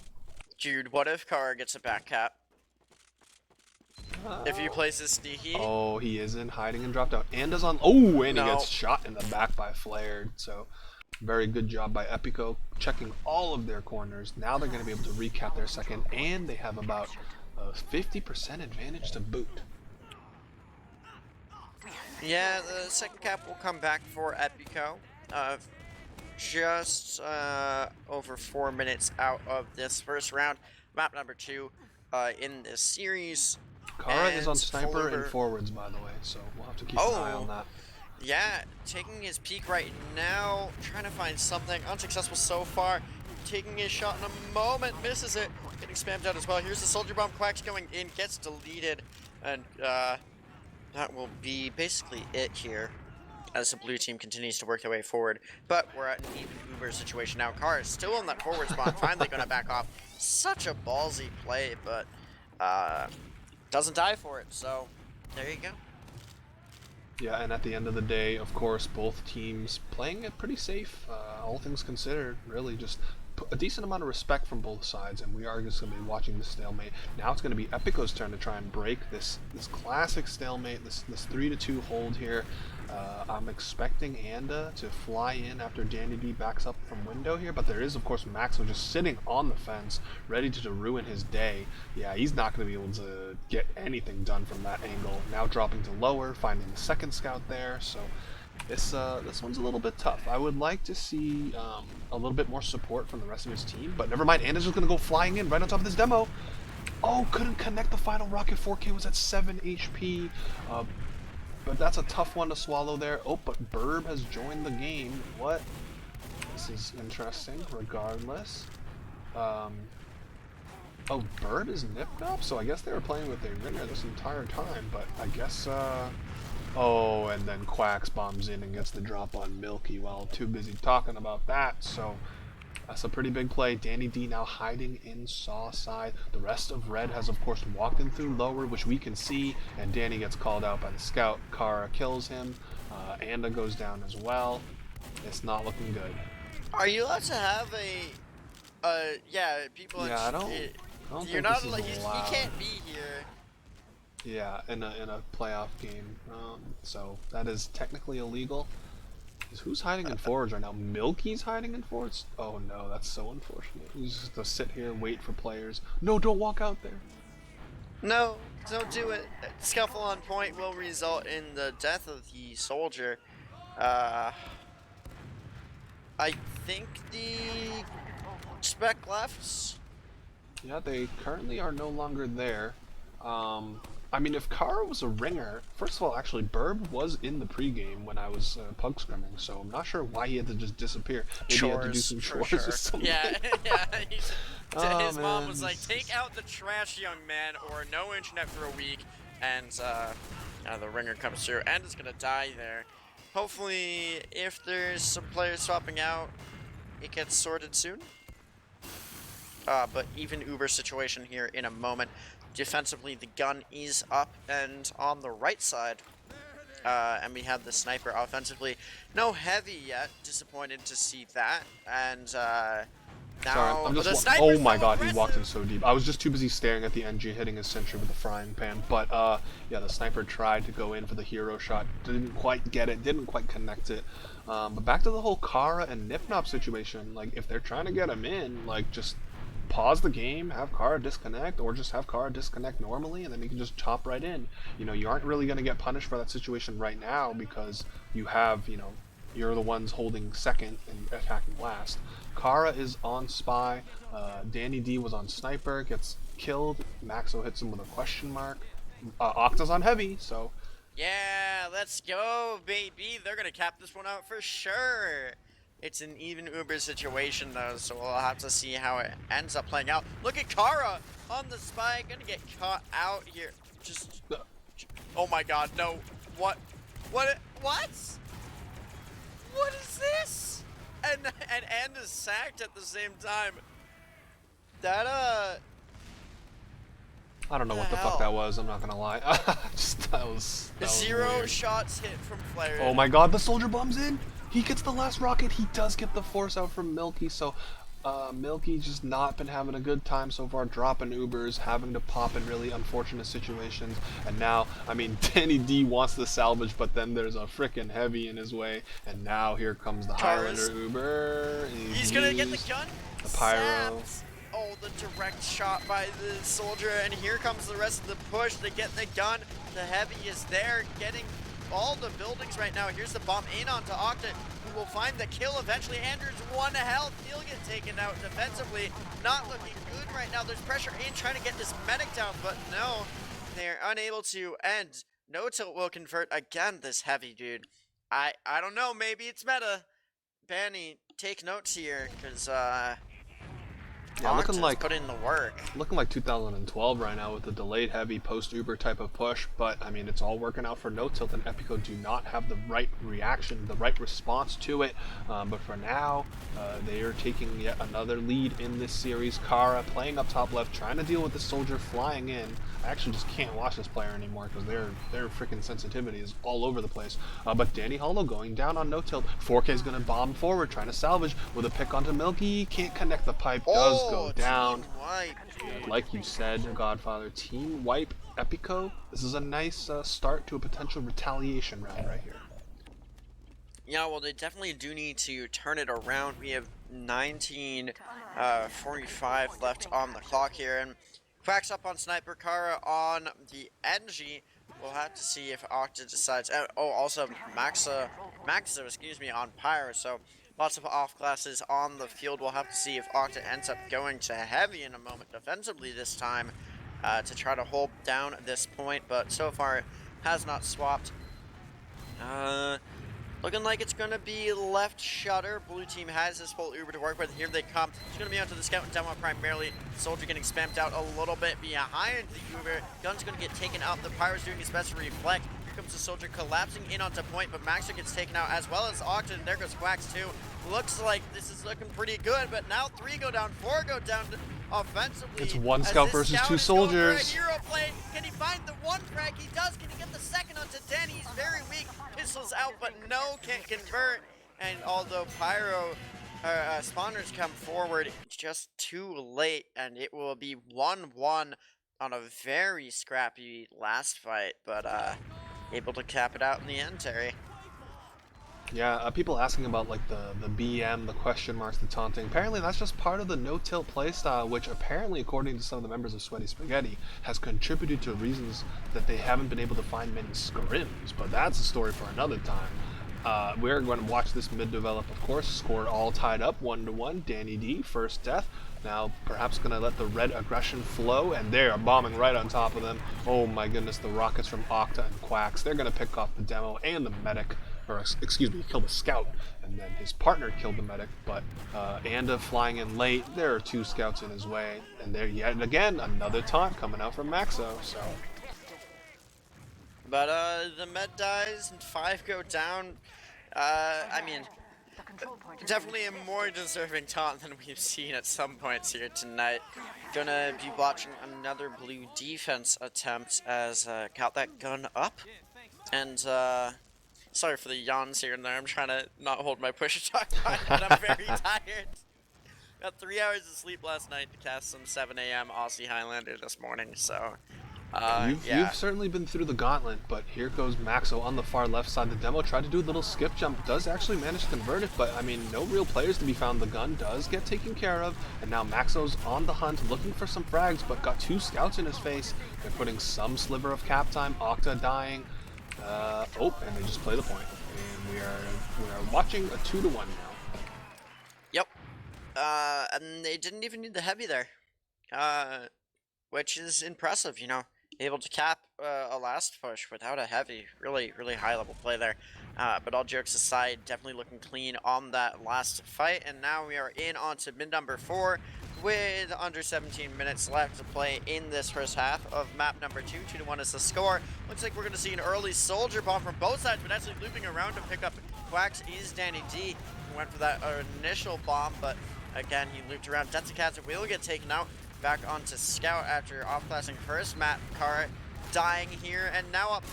Dude, what if Kara gets a back cap? If he plays sneaky? Oh, he is in hiding and dropped out. And is on. Oh, and he gets shot in the back by Flared, so very good job by Epico checking all of their corners. Now they're going to be able to recap their second, and they have about A 50% advantage to boot. Yeah, the second cap will come back for Epico. Just over 4 minutes out of this first round. Map number 2 in this series. Kara is on And sniper and Fuller... forwards, by the way, so we'll have to keep an eye on Oh, that. yeah, taking his peek right now, trying to find something. Unsuccessful so far. Taking his shot in a moment, misses it. Getting spammed out as well. Here's the soldier bomb. Quacks going in, gets deleted, and that will be basically it here as the blue team continues to work their way forward. But we're at an even Uber situation now. Carr is still on that forward spawn, finally going to back off. Such a ballsy play, but doesn't die for it, so there you go. Yeah, and at the end of the day, of course, both teams playing it pretty safe, all things considered, really just a decent amount of respect from both sides, and we are just going to be watching the stalemate. Now it's going to be Epico's turn to try and break this classic stalemate, this 3-2 hold here. I'm expecting Anda to fly in after Danny D backs up from window here, but there is, of course, Maxo just sitting on the fence, ready to ruin his day. Yeah, he's not going to be able to get anything done from that angle. Now dropping to lower, finding the second scout there, so this one's a little bit tough. I would like to see a little bit more support from the rest of his team, but never mind. Anda's just going to go flying in right on top of this demo. Oh, couldn't connect the final rocket. 4K was at 7 HP. But that's a tough one to swallow there. Oh, but Burb has joined the game. What? This is interesting, regardless. Oh, Burb is nipped up? So I guess they were playing with their ringer this entire time, but I guess, oh, and then Quacks bombs in and gets the drop on Milky while too busy talking about that, so that's a pretty big play. Danny D now hiding in Saw side. The rest of Red has, of course, walked in through lower, which we can see, and Danny gets called out by the scout. Kara kills him. Anda goes down as well. It's not looking good. Are you allowed to have yeah, people... Yeah, I don't you're think not this like, is he allowed. can't be here. Yeah, in a playoff game. So that is technically illegal. Who's hiding in forwards right now? Milky's hiding in forwards? Oh no, that's so unfortunate. He's just to sit here and wait for players. No, don't walk out there. No, don't do it. Scuffle on point will result in the death of the soldier. I think the spec left. Yeah, they currently are no longer there. I mean, if Kara was a ringer, first of all, actually, Burb was in the pregame when I was pug scrimming, so I'm not sure why he had to just disappear. Maybe he had to do some chores or something. Yeah, yeah. His man, mom was like, "Take out the trash, young man, or no internet for a week." And the ringer comes through, and it's gonna die there. Hopefully, if there's some players swapping out, it gets sorted soon. But even Uber situation here in a moment. Defensively, the gun is up and on the right side. And we have the sniper offensively. No heavy yet. Disappointed to see that. And now sorry, I'm just oh my god, he walked in so deep. I was just too busy staring at the NG hitting his sentry with the frying pan. But yeah, the sniper tried to go in for the hero shot. Didn't quite get it. Didn't quite connect it. But back to the whole Kara and Nipnop situation. Like, if they're trying to get him in, like, just pause the game, have Kara disconnect, or just have Kara disconnect normally, and then you can just chop right in. You know, you aren't really going to get punished for that situation right now because you have, you know, you're the ones holding second and attacking last. Kara is on spy. Danny D was on sniper, gets killed. Maxo hits him with a question mark. Octa's on heavy, so... Yeah, let's go, baby. They're going to cap this one out for sure. It's an even Uber situation, though, so we'll have to see how it ends up playing out. Look at Kara on the spy, gonna get caught out here. Just, oh my god, no. What? What is this? And is sacked at the same time. That, I don't know what the fuck that was, I'm not gonna lie. that was Zero weird. shots hit from Flare. Oh my god, the soldier bomb's in! He gets the last rocket. He does get the force out from Milky, so Milky just not been having a good time so far, dropping Ubers, having to pop in really unfortunate situations, and now, I mean, Danny D wants the salvage, but then there's a frickin' heavy in his way, and now here comes the Highlander Uber. He's gonna get the gun. The pyro. Oh, the direct shot by the soldier, and here comes the rest of the push. They get the gun. The heavy is there, getting all the buildings right now. Here's the bomb in onto Octa, who will find the kill eventually. Andrews 1 health. He'll get taken out defensively. Not looking good right now. There's pressure in trying to get this medic down, but no, they're unable to. And No Tilt will convert again. This heavy dude. I don't know. Maybe it's meta. Banny, take notes here, because Yeah, looking like put in the work. Looking like 2012 right now with the delayed heavy post-Uber type of push, but I mean it's all working out for No Tilt, and Epico do not have the right reaction, the right response to it. But for now, they are taking yet another lead in this series. Kara playing up top left, trying to deal with the soldier flying in. I actually just can't watch this player anymore because their freaking sensitivity is all over the place. But Danny Hollow going down on No Tilt. 4K is going to bomb forward, trying to salvage with a pick onto Milky. Can't connect the pipe, does go down. Yeah, like you said, Godfather, team wipe Epico. This is a nice start to a potential retaliation round right here. Yeah, well, they definitely do need to turn it around. We have 19:45 left on the clock here, and Quacks up on Sniper, Kara on the NG. We'll have to see if Octa decides. Oh, also Maxa, excuse me, on Pyro. So lots of off classes on the field. We'll have to see if Octa ends up going to heavy in a moment defensively this time to try to hold down this point. But so far, it has not swapped. Looking like it's going to be left shutter. Blue team has this full Uber to work with. Here they come. It's going to be onto the scout and demo primarily. Soldier getting spammed out a little bit behind the Uber. Gun's going to get taken out. The Pyro's doing his best to reflect. Here comes the soldier collapsing in onto point, but Maxer gets taken out as well as Octa. There goes Quacks too. Looks like this is looking pretty good, but now 3 go down, 4 go down offensively. It's one scout versus 2 soldiers. Hero play. Can he find the one frag? He does. Can he get the second onto Danny? He's very weak. Pistols out, but no, can't convert. And although Pyro spawners come forward, it's just too late, and it will be 1-1 on a very scrappy last fight, but able to cap it out in the end, Terry. Yeah, people asking about like the BM, the question marks, the taunting. Apparently that's just part of the no-tilt playstyle, which apparently, according to some of the members of Sweaty Spaghetti, has contributed to reasons that they haven't been able to find many scrims, but that's a story for another time. We're going to watch this mid develop, of course. Score all tied up 1-1. Danny D, first death. Now perhaps going to let the red aggression flow, and they are bombing right on top of them. Oh my goodness, the rockets from Octa and Quacks. They're going to pick off the demo and the medic. Or excuse me, kill the scout, and then his partner killed the medic, but Anda flying in late. There are 2 scouts in his way, and there yet again another taunt coming out from Maxo. So, but the med dies and 5 go down. I mean, definitely a more deserving taunt than we've seen at some points here tonight. Gonna be watching another blue defense attempt as got that gun up, and sorry for the yawns here and there. I'm trying to not hold my push talk back, but I'm very tired. Got 3 hours of sleep last night to cast some 7 a.m. Aussie Highlander this morning, so you've certainly been through the gauntlet, but here goes Maxo on the far left side. The demo tried to do a little skip jump, does actually manage to convert it, but I mean, no real players to be found. The gun does get taken care of, and now Maxo's on the hunt, looking for some frags, but got 2 scouts in his face. They're putting some sliver of cap time. Octa dying. And they just play the point, and we are watching a 2-1 now. Yep. And they didn't even need the heavy there, which is impressive. You know, able to cap a last push without a heavy. Really, really high level play there. But all jokes aside, definitely looking clean on that last fight. And now we are in onto mid number 4. With under 17 minutes left to play in this first half of map number 2. 2-1 is the score. Looks like we're going to see an early soldier bomb from both sides, but actually looping around to pick up Quacks is Danny D. He went for that initial bomb, but again, he looped around. Detsicats will get taken out. Back onto Scout after off-classing first. Matt Carr dying here, and now up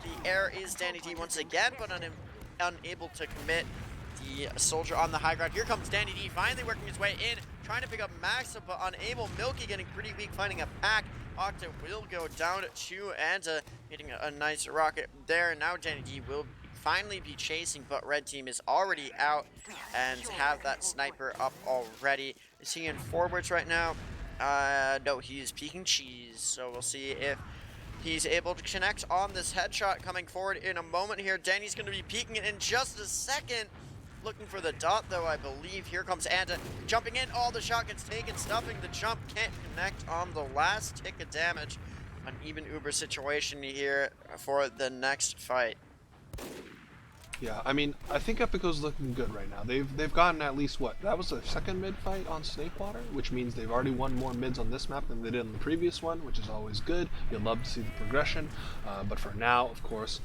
the air is Danny D once again, but unable to commit. The soldier on the high ground. Here comes Danny D, finally working his way in, trying to pick up Maxa, but unable. Milky getting pretty weak, finding a pack. Octa will go down to Anta, hitting a nice rocket there. Now Danny D will finally be chasing, but red team is already out and have that sniper up already. Is he in forwards right now? No, he's peeking cheese, so we'll see if he's able to connect on this headshot coming forward in a moment here. Danny's going to be peeking it in just a second. Looking for the dot, though, I believe. Here comes Anda jumping in. Oh, the shot gets taken. Stuffing the jump. Can't connect on the last tick of damage. An even Uber situation here for the next fight. Yeah, I mean, I think Epico's looking good right now. They've gotten at least what? That was their second mid fight on Snakewater, which means they've already won more mids on this map than they did on the previous one, which is always good. You'll love to see the progression. But for now, of course,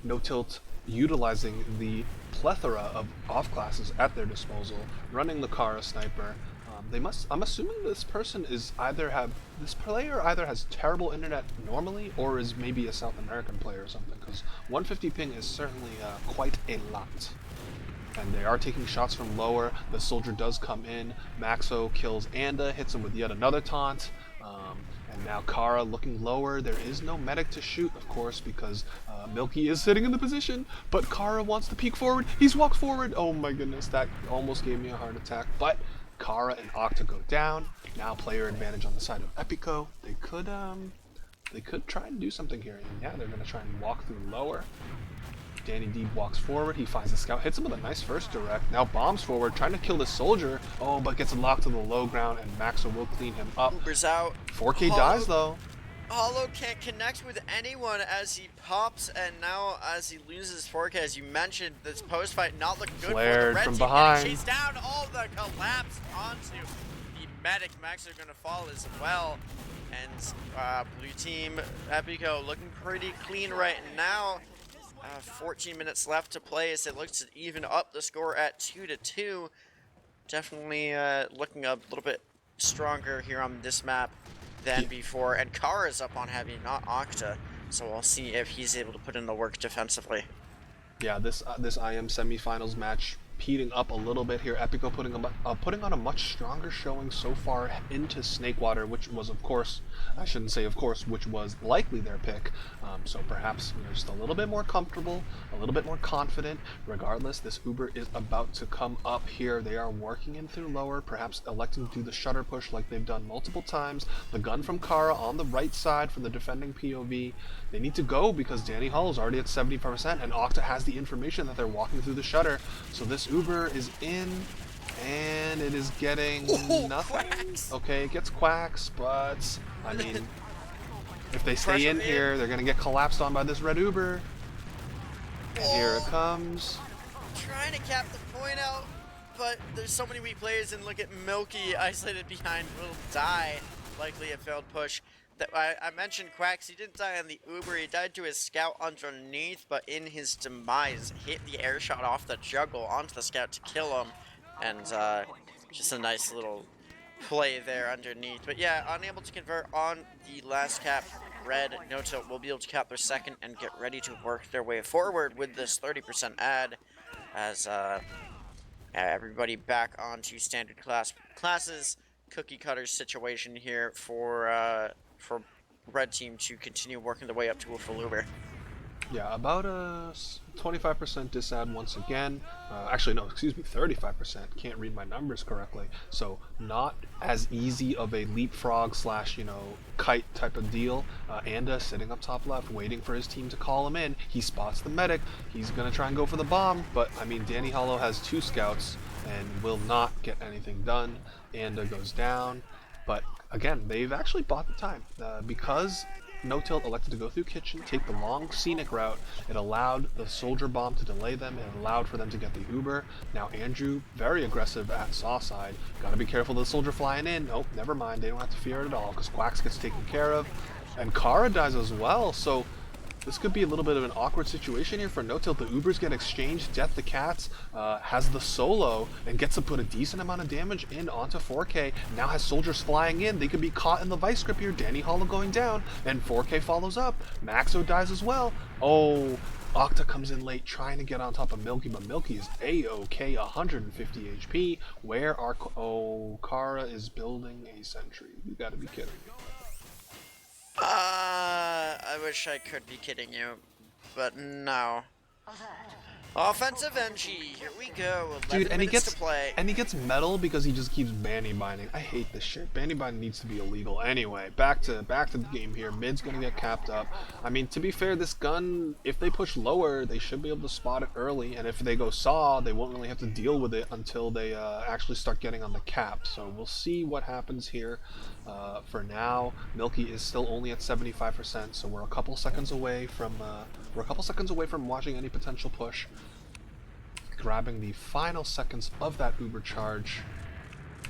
No Tilt utilizing the plethora of off classes at their disposal, running the Kara sniper. I'm assuming this player either has terrible internet normally or is maybe a South American player or something, because 150 ping is certainly quite a lot. And they are taking shots from lower. The soldier does come in. Maxo kills Anda, hits him with yet another taunt. And now Kara looking lower. There is no medic to shoot, of course, because Milky is sitting in the position. But Kara wants to peek forward. He's walked forward. Oh my goodness, that almost gave me a heart attack. But Kara and Octa go down. Now player advantage on the side of Epico. They could try and do something here. And yeah, they're going to try and walk through lower. Danny D walks forward. He finds the scout, hits him with a nice first direct. Now bombs forward, trying to kill the soldier. Oh, but gets locked to the low ground, and Maxo will clean him up. Uber's out. 4K dies though. Hollow can't connect with anyone as he pops, and now as he loses 4K, as you mentioned, this post fight not looking good Flared for the red from team. behind. Chased down, all the collapse onto the medic. Max are going to fall as well, and blue team Epico looking pretty clean right now. 14 minutes left to play as it looks to even up the score at 2-2. Definitely looking a little bit stronger here on this map than before. And Kara's up on heavy, not Octa. So we'll see if he's able to put in the work defensively. Yeah, this IM semifinals match heating up a little bit here. Epico putting on a much stronger showing so far into Snakewater, which was, of course, I shouldn't say of course, which was likely their pick. So perhaps just a little bit more comfortable, a little bit more confident. Regardless, this Uber is about to come up here. They are working in through lower, perhaps electing to do the shutter push like they've done multiple times. The gun from Kara on the right side for the defending POV. They need to go because Danny Hall is already at 75%, and Octa has the information that they're walking through the shutter. So this Uber is in, and it is getting nothing. Quacks. Okay, it gets quacks, but I mean, if they stay in here, they're gonna get collapsed on by this red Uber. And here it comes. Trying to cap the point out, but there's so many weak players, and look at Milky isolated behind, will die. Likely a failed push. I mentioned Quacks, he didn't die on the Uber, he died to his scout underneath, but in his demise, hit the air shot off the juggle onto the scout to kill him, and just a nice little play there underneath. But yeah, unable to convert on the last cap. Red, No Tilt will be able to cap their second and get ready to work their way forward with this 30% ad, as everybody back onto standard classes. Cookie cutters situation here for red team to continue working their way up to a full Uber. Yeah, about a 25% disad once again. Actually, no, excuse me, 35%. Can't read my numbers correctly. So not as easy of a leapfrog slash, kite type of deal. Anda sitting up top left, waiting for his team to call him in. He spots the medic. He's going to try and go for the bomb, but I mean, Danny Hollow has 2 scouts and will not get anything done. Anda goes down, but again, they've actually bought the time because No Tilt elected to go through kitchen, take the long scenic route. It allowed the soldier bomb to delay them. It allowed for them to get the Uber. Now Andrew, very aggressive at saw side. Got to be careful of the soldier flying in. Nope, never mind. They don't have to fear it at all because Quacks gets taken care of. And Kara dies as well, so this could be a little bit of an awkward situation here for No Tilt. The Ubers get exchanged. Death the Cats has the solo and gets to put a decent amount of damage in onto 4K. Now has soldiers flying in. They could be caught in the vice grip here. Danny Hollow going down, and 4K follows up. Maxo dies as well. Oh, Octa comes in late trying to get on top of Milky, but Milky is A-OK, 150 HP. Where are... Oh, Kara is building a sentry. You gotta be kidding me. I wish I could be kidding you, but no. Offensive NG, here we go. 11 Dude, minutes to play. and he gets metal because he just keeps bandy binding. I hate this shit. Bandy binding needs to be illegal. Anyway, back to the game here. Mid's gonna get capped up. I mean, to be fair, this gun, if they push lower, they should be able to spot it early. And if they go saw, they won't really have to deal with it until they actually start getting on the cap. So we'll see what happens here. For now, Milky is still only at 75%. So we're a couple seconds away from watching any potential push. Grabbing the final seconds of that Uber charge.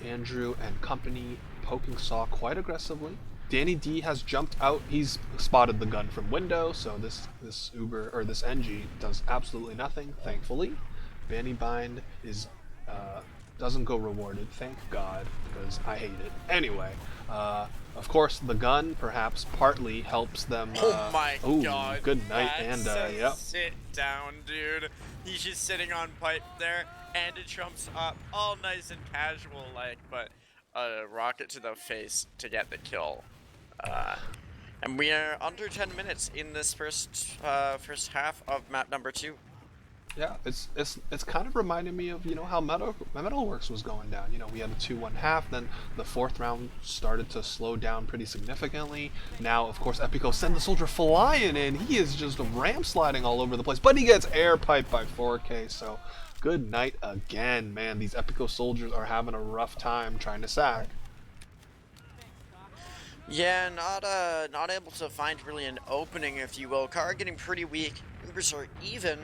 Andrew and company poking Saw quite aggressively. Danny D has jumped out. He's spotted the gun from window, so this Uber or this NG does absolutely nothing. Thankfully, Bandy Bind is doesn't go rewarded. Thank God, because I hate it. Anyway, of course, the gun perhaps partly helps them. Oh my god. Good night, and yep. Sit down, dude. He's just sitting on pipe there, and it jumps up all nice and casual like, but a rocket to the face to get the kill. And we are under 10 minutes in this first half of map number 2. Yeah, it's kind of reminding me of, you know, how Metalworks was going down. You know, we had a 2-1 half, then the 4th round started to slow down pretty significantly. Now, of course, Epico send the soldier flying in. He is just ramp sliding all over the place, but he gets air piped by 4K, so good night again. Man, these Epico soldiers are having a rough time trying to sack. Yeah, not able to find really an opening, if you will. Car getting pretty weak. Ubers are even.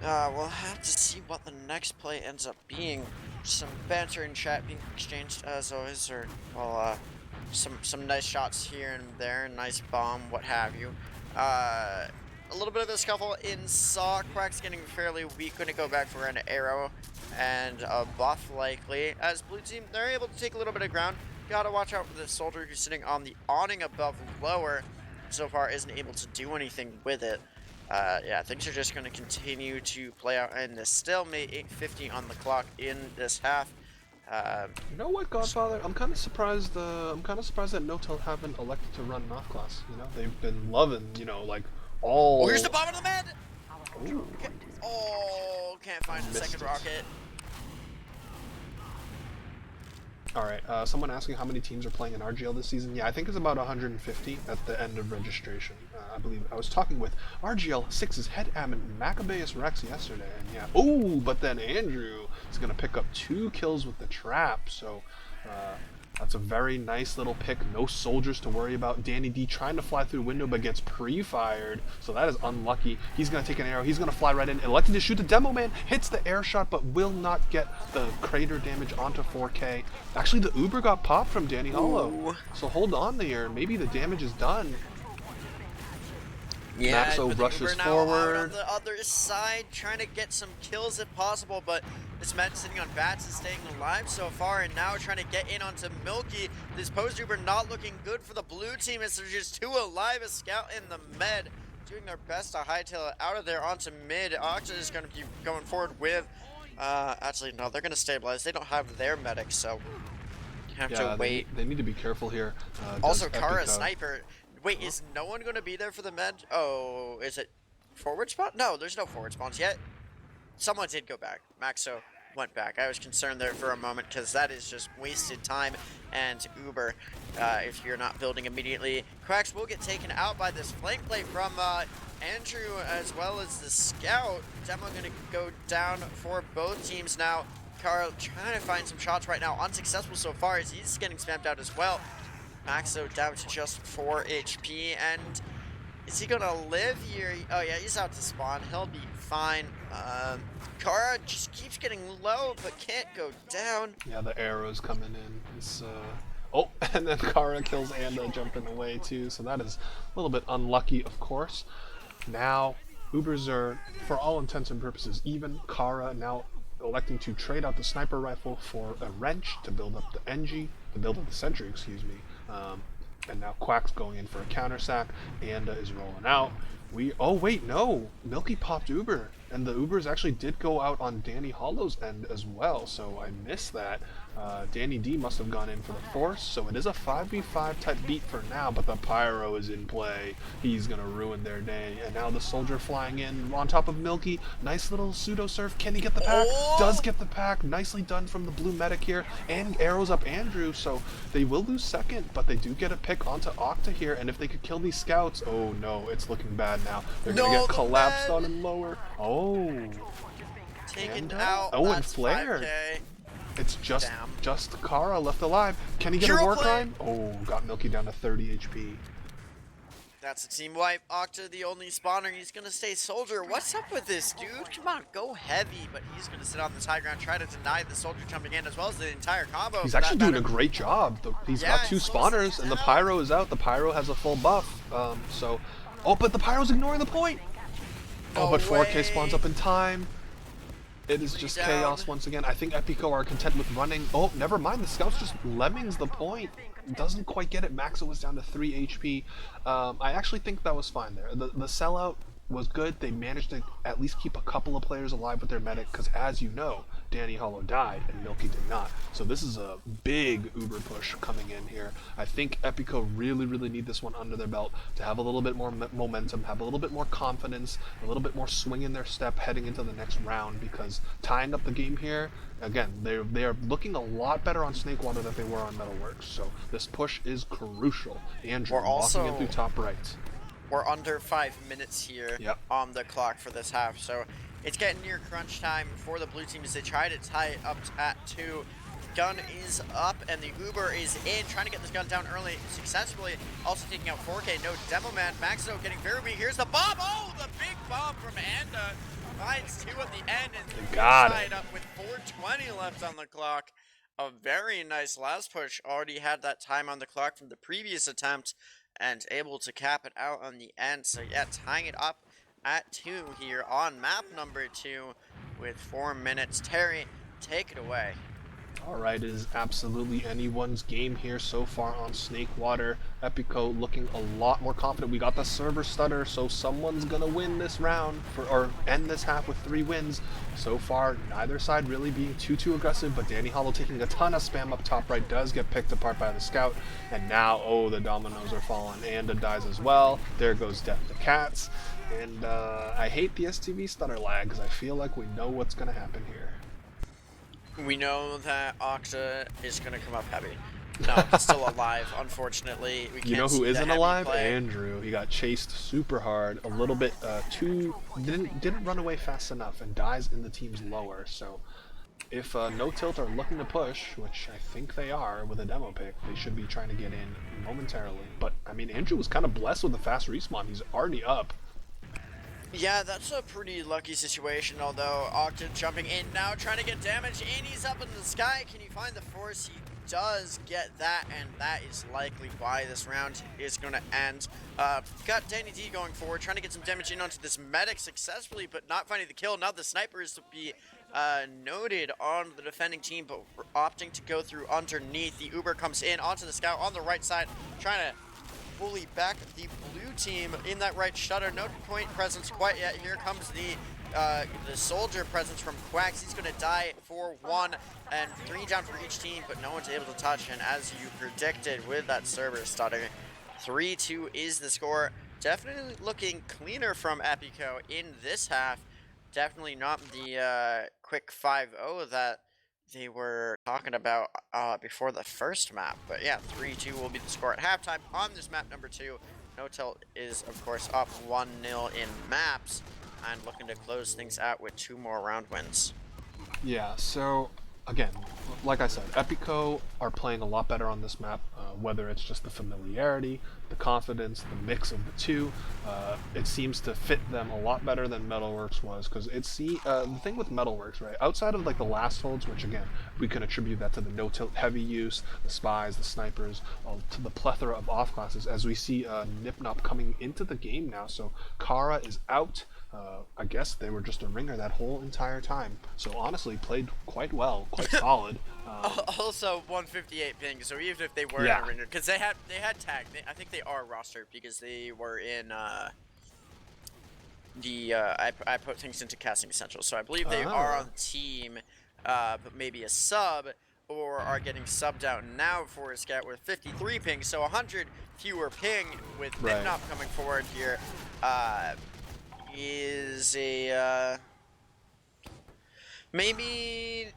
We'll have to see what the next play ends up being. Some banter in chat being exchanged as always, or well, some nice shots here and there, nice bomb, what have you. A little bit of a scuffle in Saw. Quack's getting fairly weak. Gonna go back for an arrow and a buff likely. As blue team, they're able to take a little bit of ground. Gotta watch out for the soldier who's sitting on the awning above lower. So far isn't able to do anything with it. Yeah, things are just going to continue to play out, and there's still 8:50 on the clock in this half. You know what, Godfather? I'm kind of surprised. I'm kind of surprised that Notel haven't elected to run Knock class. You know, they've been loving, you know, like all. Oh, here's the bomb on the med. Ooh. Oh, can't find the second rocket. Alright, someone asking how many teams are playing in RGL this season. Yeah, I think it's about 150 at the end of registration. I believe I was talking with RGL 6's head admin Maccabeus Rex yesterday, and yeah. Oh, but then Andrew is going to pick up 2 kills with the trap, so that's a very nice little pick. No soldiers to worry about. Danny D trying to fly through the window but gets pre-fired, so that is unlucky. He's going to take an arrow. He's going to fly right in. Elected to shoot the demo man. Hits the air shot but will not get the crater damage onto 4K. Actually, the Uber got popped from Danny Hollow. So hold on there. Maybe the damage is done. Yeah, Maxo rushes forward. Out on the other side, trying to get some kills if possible, but this man sitting on bats is staying alive so far, and now trying to get in onto Milky. This post Uber not looking good for the blue team, as they're just 2 alive. A scout in the med, doing their best to hightail it out of there onto mid. Oxa is going to be going forward with. Actually, no, they're going to stabilize. They don't have their medic, so you have to wait. They need to be careful here. Also, Kara sniper. Wait, is no one going to be there for the med? Oh, is it forward spawn? No, there's no forward spawns yet. Someone did go back. Maxo went back. I was concerned there for a moment because that is just wasted time. And Uber, if you're not building immediately. Cracks will get taken out by this flank play from Andrew as well as the scout. Demo going to go down for both teams now. Carl trying to find some shots right now. Unsuccessful so far as he's getting spammed out as well. Maxo down to just 4 HP, and is he gonna live here? Oh yeah, he's out to spawn. He'll be fine. Kara just keeps getting low, but can't go down. Yeah, the arrow's coming in. It's, oh, and then Kara kills Anda jumping away too, so that is a little bit unlucky, of course. Now, Ubers are, for all intents and purposes, even. Kara now electing to trade out the sniper rifle for a wrench to build up the NG, to build up the sentry, excuse me. And now Quack's going in for a counter sack. Anda is rolling out. Oh wait, no! Milky popped Uber. And the Ubers actually did go out on Danny Hollow's end as well, so I missed that. Danny D must have gone in for the Force, so it is a 5v5 type beat for now, but the Pyro is in play. He's going to ruin their day. And now the Soldier flying in on top of Milky. Nice little pseudo surf. Can he get the pack? Oh! Does get the pack. Nicely done from the blue medic here. And arrows up Andrew, so they will lose second, but they do get a pick onto Octa here. And if they could kill these scouts, oh no, it's looking bad now. They're going to get collapsed on and lower. Oh. Taken And, out. oh, and That's Flare. 5K. It's just Kara left alive. Can he get Hero a war play. crime? Oh, got Milky down to 30 HP. That's a team wipe. Octa, the only spawner. He's going to stay Soldier. What's up with this, dude? Come on, go heavy. But he's going to sit on this high ground, try to deny the Soldier jumping in, as well as the entire combo. He's actually doing a great job. He's got 2 spawners, and the Pyro is out. The Pyro has a full buff. Oh, but the Pyro's ignoring the point. Oh, but 4K spawns up in time. It is just chaos once again. I think Epico are content with running. Oh, never mind. The Scouts just lemmings the point. Doesn't quite get it. Maxo was down to 3 HP. I actually think that was fine there. The sellout was good. They managed to at least keep a couple of players alive with their medic, because as you know, Danny Hollow died and Milky did not. So this is a big Uber push coming in here. I think Epico really need this one under their belt to have a little bit more momentum, have a little bit more confidence, a little bit more swing in their step heading into the next round, because tying up the game here, again, they are looking a lot better on Snakewater than they were on Metalworks. So this push is crucial. Andrew walking in through top right. We're under 5 minutes here on the clock for this half, so it's getting near crunch time for the blue team as they try to tie it up at 2. Gun is up and the Uber is in, trying to get this gun down early successfully. Also taking out 4K, no demo man. Maxo getting very weak. Here's the bomb. Oh, the big bomb from Anda. Finds 2 at the end and tied up with 4:20 left on the clock. A very nice last push. Already had that time on the clock from the previous attempt and able to cap it out on the end. So yeah, tying it up at 2 here on map number 2 with 4 minutes. Terry, take it away. Alright, it is absolutely anyone's game here so far on Snakewater. Epico looking a lot more confident. We got the server stutter, so someone's gonna win this round or end this half with 3 wins. So far, neither side really being too aggressive, but Danny Hollow taking a ton of spam up top right does get picked apart by the scout. And now, oh, the dominoes are falling. Anda dies as well. There goes Death to Cats. And I hate the STV stutter lag because I feel like we know what's gonna happen here. We know that Octa is going to come up heavy. No, he's still alive, unfortunately. We can't you know who isn't alive? Play. Andrew. He got chased super hard, a little bit didn't run away fast enough, and dies in the team's lower. So if No Tilt are looking to push, which I think they are with a demo pick, they should be trying to get in momentarily. But I mean, Andrew was kind of blessed with a fast respawn. He's already up. Yeah, that's a pretty lucky situation, although Octa jumping in now, trying to get damage, and he's up in the sky. Can he find the Force? He does get that, and that is likely why this round is going to end. Got Danny D going forward, trying to get some damage in onto this medic successfully, but not finding the kill. Now the sniper is to be noted on the defending team, but opting to go through underneath. The Uber comes in onto the scout on the right side, trying to fully back the blue team in that right shutter. No point presence quite yet. Here comes the Soldier presence from Quacks. He's going to die for 1 and 3 down for each team, but no one's able to touch. And as you predicted with that server stutter, 3-2 is the score. Definitely looking cleaner from Epico in this half. Definitely not the quick 5-0 that they were talking about before the first map. But yeah, 3-2 will be the score at halftime on this map number 2. No Tilt is, of course, up 1-0 in maps and looking to close things out with 2 more round wins. Yeah, so again, like I said, Epico are playing a lot better on this map, whether it's just the familiarity, the confidence, the mix of the two. It seems to fit them a lot better than Metalworks was, because it's the thing with Metalworks, right? Outside of like the last holds, which again, we can attribute that to the no-tilt heavy use, the spies, the snipers, to the plethora of off classes, as we see Nipnop coming into the game now. So Kara is out. I guess they were just a ringer that whole entire time. So honestly, played quite well, quite solid. Also 158 ping, so even if they were in a ringer, because they had tag, I think they are rostered because they were in I put things into casting essentials, so I believe they are on Ah, the team, but maybe a sub or are getting subbed out now for a scout with 53 ping, so 100 fewer ping with right. Nipnop coming forward here. Is a maybe.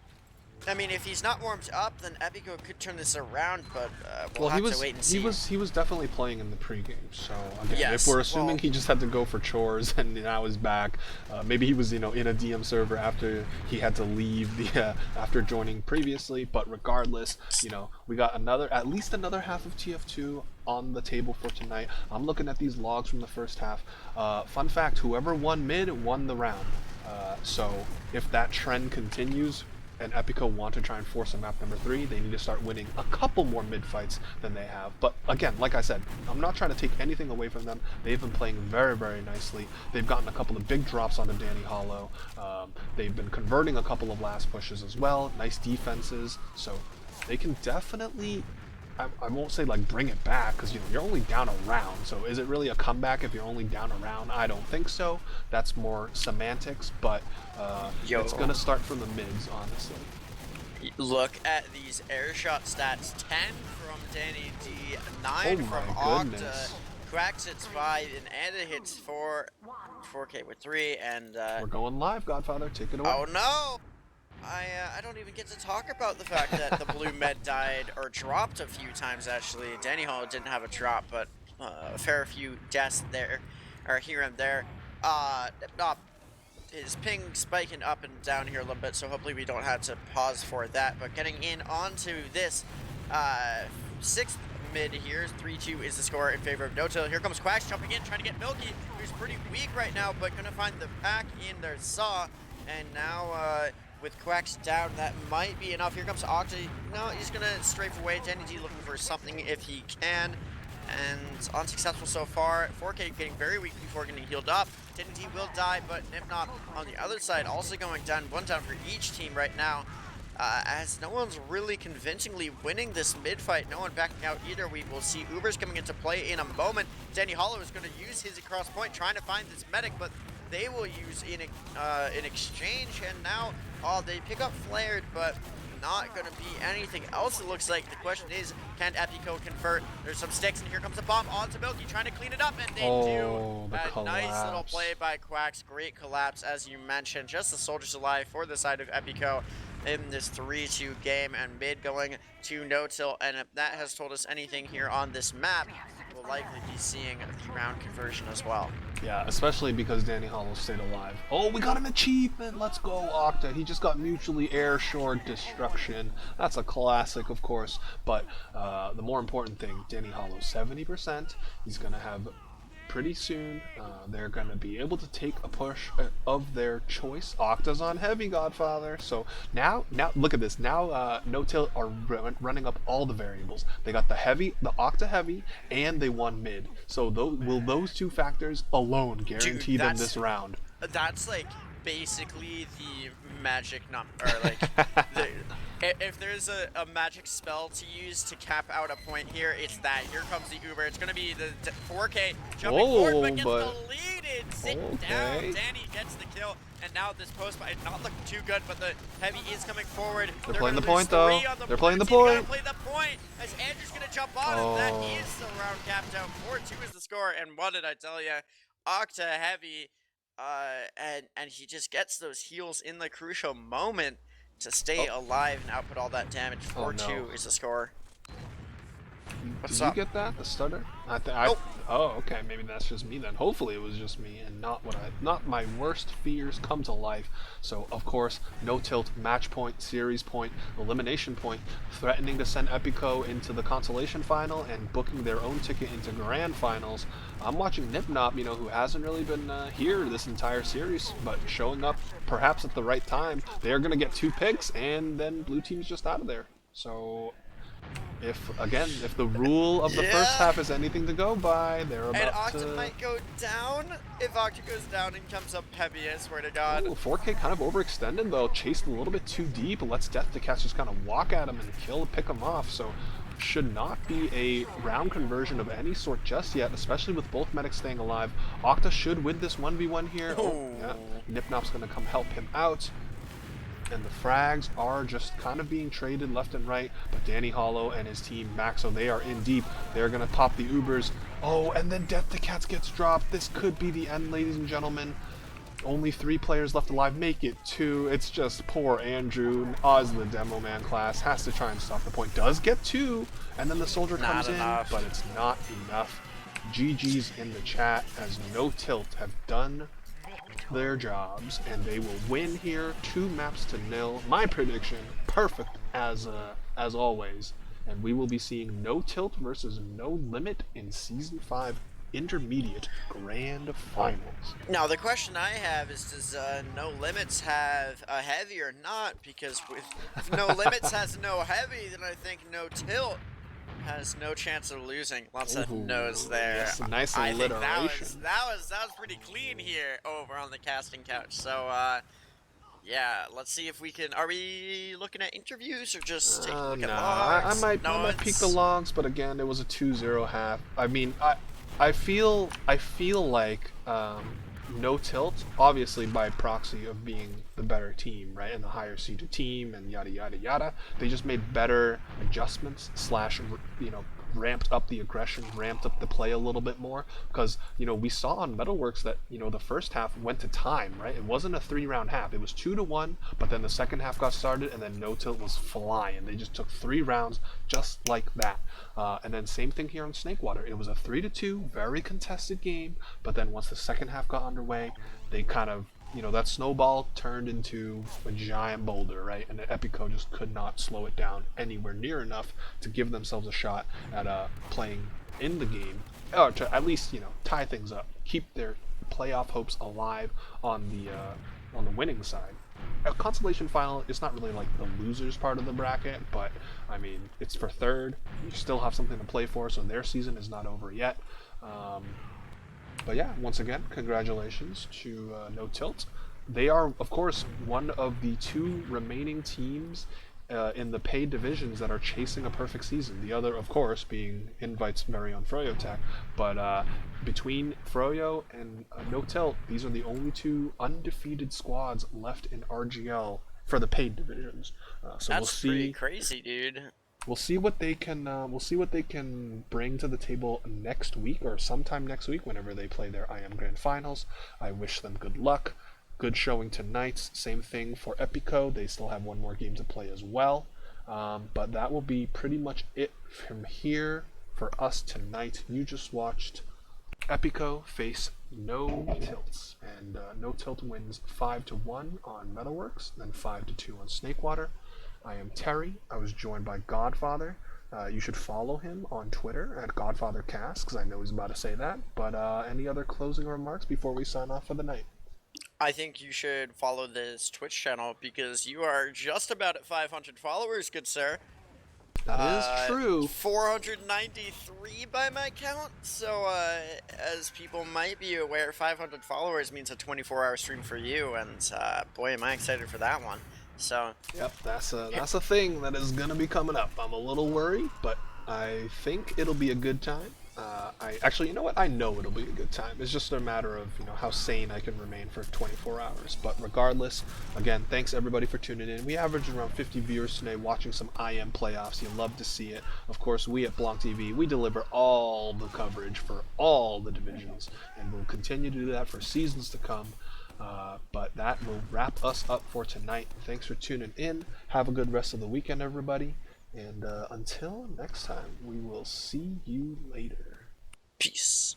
I mean, if he's not warmed up, then Epico could turn this around, but we'll Well, he have to was wait and he see. was he was definitely playing in the pregame. So again, if Yes, we're assuming well, he just had to go for chores and now is back, maybe he was in a DM server after he had to leave the after joining previously. But regardless, we got at least another half of TF2 on the table for tonight. I'm looking at these logs from the first half. Fun fact: whoever won mid won the round. So if that trend continues, and Epico want to try and force a map number 3, they need to start winning a couple more mid fights than they have. But again, like I said, I'm not trying to take anything away from them. They've been playing very, very nicely. They've gotten a couple of big drops onto Danny Hollow. They've been converting a couple of last pushes as well. Nice defenses. So they can definitely, I won't say like bring it back, because you're only down a round. So is it really a comeback if you're only down a round? I don't think so. That's more semantics, but it's gonna start from the mids, honestly. look at these air shot stats: 10 from Danny D, Oh 9 from my Octa. goodness. Quacks hits 5, and Anda hits 4. 4K with 3, and We're going live, Godfather. Take it away. oh no! I don't even get to talk about the fact that the blue med died or dropped a few times. Actually, Danny Hollow didn't have a drop, but a fair few deaths there, or here and there. Not his ping spiking up and down here a little bit, so hopefully we don't have to pause for that. But getting in onto this 6th mid here, 3-2 is the score in favor of No-Till. Here comes Quacks jumping in, trying to get Milky, who's pretty weak right now, but gonna find the pack in their Saw. And now with Quacks down, that might be enough. Here comes Octa. No, he's gonna strafe away. Danny D looking for something if he can. And unsuccessful so far. 4K getting very weak before getting healed up. Danny D will die, but Nipnop on the other side also going down. One down for each team right now. As no one's really convincingly winning this mid fight, no one backing out either. We will see Ubers coming into play in a moment. Danny Hollow is going to use his across point, trying to find this medic, but they will use in exchange. And now, they pick up Flared, but not going to be anything else. It looks like the question is, can Epico convert? There's some sticks, and here comes a bomb onto Milky, trying to clean it up, and they do. A nice little play by Quacks. Great collapse, as you mentioned. Just the soldiers alive for the side of Epico in this 3-2 game, and mid going to No-Till. And if that has told us anything here on this map, we'll likely be seeing the round conversion as well. Yeah, especially because Danny Hollow stayed alive. Oh, we got an achievement! Let's go, Octa. He just got mutually air shore destruction. That's a classic, of course. But the more important thing, Danny Hollow 70%. He's going to have pretty soon. They're going to be able to take a push of their choice. Octa's on heavy, Godfather. So now look at this. Now No-Till are running up all the variables. They got the heavy, the Octa heavy, and they won mid. So will those two factors alone guarantee them this round? That's like basically the magic number, or like if there's a magic spell to use to cap out a point here, it's that. Here comes the Uber. It's going to be the 4K jumping forward, but gets deleted. Sit down. Danny gets the kill. And now this post fight not looking too good, but the heavy is coming forward. They're playing the point, though. They're playing the point. Play the point as Andrew's going to jump on, and that is the round capped out. 4-2 is the score, and what did I tell you? Octa heavy, and he just gets those heals in the crucial moment to stay alive and output all that damage. 4-2 is the score. Did you get that? The stutter? Oh, okay. Maybe that's just me then. Hopefully it was just me and not my worst fears come to life. So of course, no tilt, match point, series point, elimination point, threatening to send Epico into the consolation final and booking their own ticket into grand finals. I'm watching Nipnop, who hasn't really been here this entire series, but showing up perhaps at the right time. They're gonna get 2 picks, and then blue team's just out of there. So if the rule of the first half is anything to go by, they're about and Octa might go down. If Octa goes down and comes up heavy, I swear to God. Ooh, 4K kind of overextended though, chased a little bit too deep, lets Death to Catch just kind of walk at him and pick him off. So should not be a round conversion of any sort just yet, especially with both medics staying alive. Octa should win this 1v1 here. Oh, yeah. Nipnop's going to come help him out. And the frags are just kind of being traded left and right, but Danny Hollow and his team, Maxo, they are in deep. They're going to pop the Ubers. Oh, and then Death to Cats gets dropped. This could be the end, ladies and gentlemen. Only 3 players left alive, make it 2. It's just poor Andrew, Oz the demo man class, has to try and stop the point. Does get 2, and then the soldier comes in, but it's not enough. GG's in the chat as No Tilt have done their jobs, and they will win here 2 maps to 0. My prediction, perfect as always, and we will be seeing No Tilt versus No Limit in Season 5 Intermediate Grand Finals. Now the question I have is, does No Limits have a heavy or not? Because if No Limits has no heavy, then I think No Tilt has no chance of losing. Lots of no's there. Yes, nice I think alliteration. that was pretty clean here over on the casting couch. So yeah, let's see if we can. Are we looking at interviews or just taking a look at logs? I might peek the logs, but again, it was a 2-0 half. I mean, I feel like No Tilt, obviously by proxy of being the better team, right, and the higher seeded team, and yada yada yada. They just made better adjustments slash, you know, ramped up the aggression, ramped up the play a little bit more, because, you know, we saw on Metalworks that, you know, the first half went to time, right? It wasn't a 3-round half. It was 2-1, but then the second half got started, and then No Tilt was flying. They just took 3 rounds just like that. And then same thing here on Snakewater. It was a 3-2, very contested game, but then once the second half got underway, they kind of, you know, that snowball turned into a giant boulder, right? And the Epico just could not slow it down anywhere near enough to give themselves a shot at playing in the game, or to at least, you know, tie things up, keep their playoff hopes alive on the winning side. A consolation final is not really like the losers part of the bracket, but I mean, it's for third. You still have something to play for, so their season is not over yet. But yeah, once again, congratulations to No Tilt. They are, of course, one of the 2 remaining teams in the paid divisions that are chasing a perfect season. The other, of course, being Invite's very own Froyo Tech. But between Froyo and No Tilt, these are the only 2 undefeated squads left in RGL for the paid divisions. So that's we'll see. Pretty crazy, dude. We'll see what they can. We'll see what they can bring to the table next week, or sometime next week, whenever they play their IM Grand Finals. I wish them good luck. Good showing tonight. Same thing for Epico. They still have 1 more game to play as well. But that will be pretty much it from here for us tonight. You just watched Epico face No Tilts, and No Tilt wins 5-1 on Metalworks, then 5-2 on Snakewater. I am Terry. I was joined by Godfather. You should follow him on Twitter at GodfatherCast, because I know he's about to say that. But any other closing remarks before we sign off for the night? I think you should follow this Twitch channel because you are just about at 500 followers, good sir. That is true. 493 by my count. So, as people might be aware, 500 followers means a 24-hour stream for you, and boy, am I excited for that one. So. Yep, that's a thing that is gonna be coming up. I'm a little worried, but I think it'll be a good time. You know what? I know it'll be a good time. It's just a matter of, you know, how sane I can remain for 24 hours. But regardless, again, thanks everybody for tuning in. We averaged around 50 viewers today watching some IM playoffs. You love to see it. Of course, we at BLANCTV, we deliver all the coverage for all the divisions, and we'll continue to do that for seasons to come. But that will wrap us up for tonight. Thanks for tuning in. Have a good rest of the weekend, everybody. And until next time, we will see you later. Peace.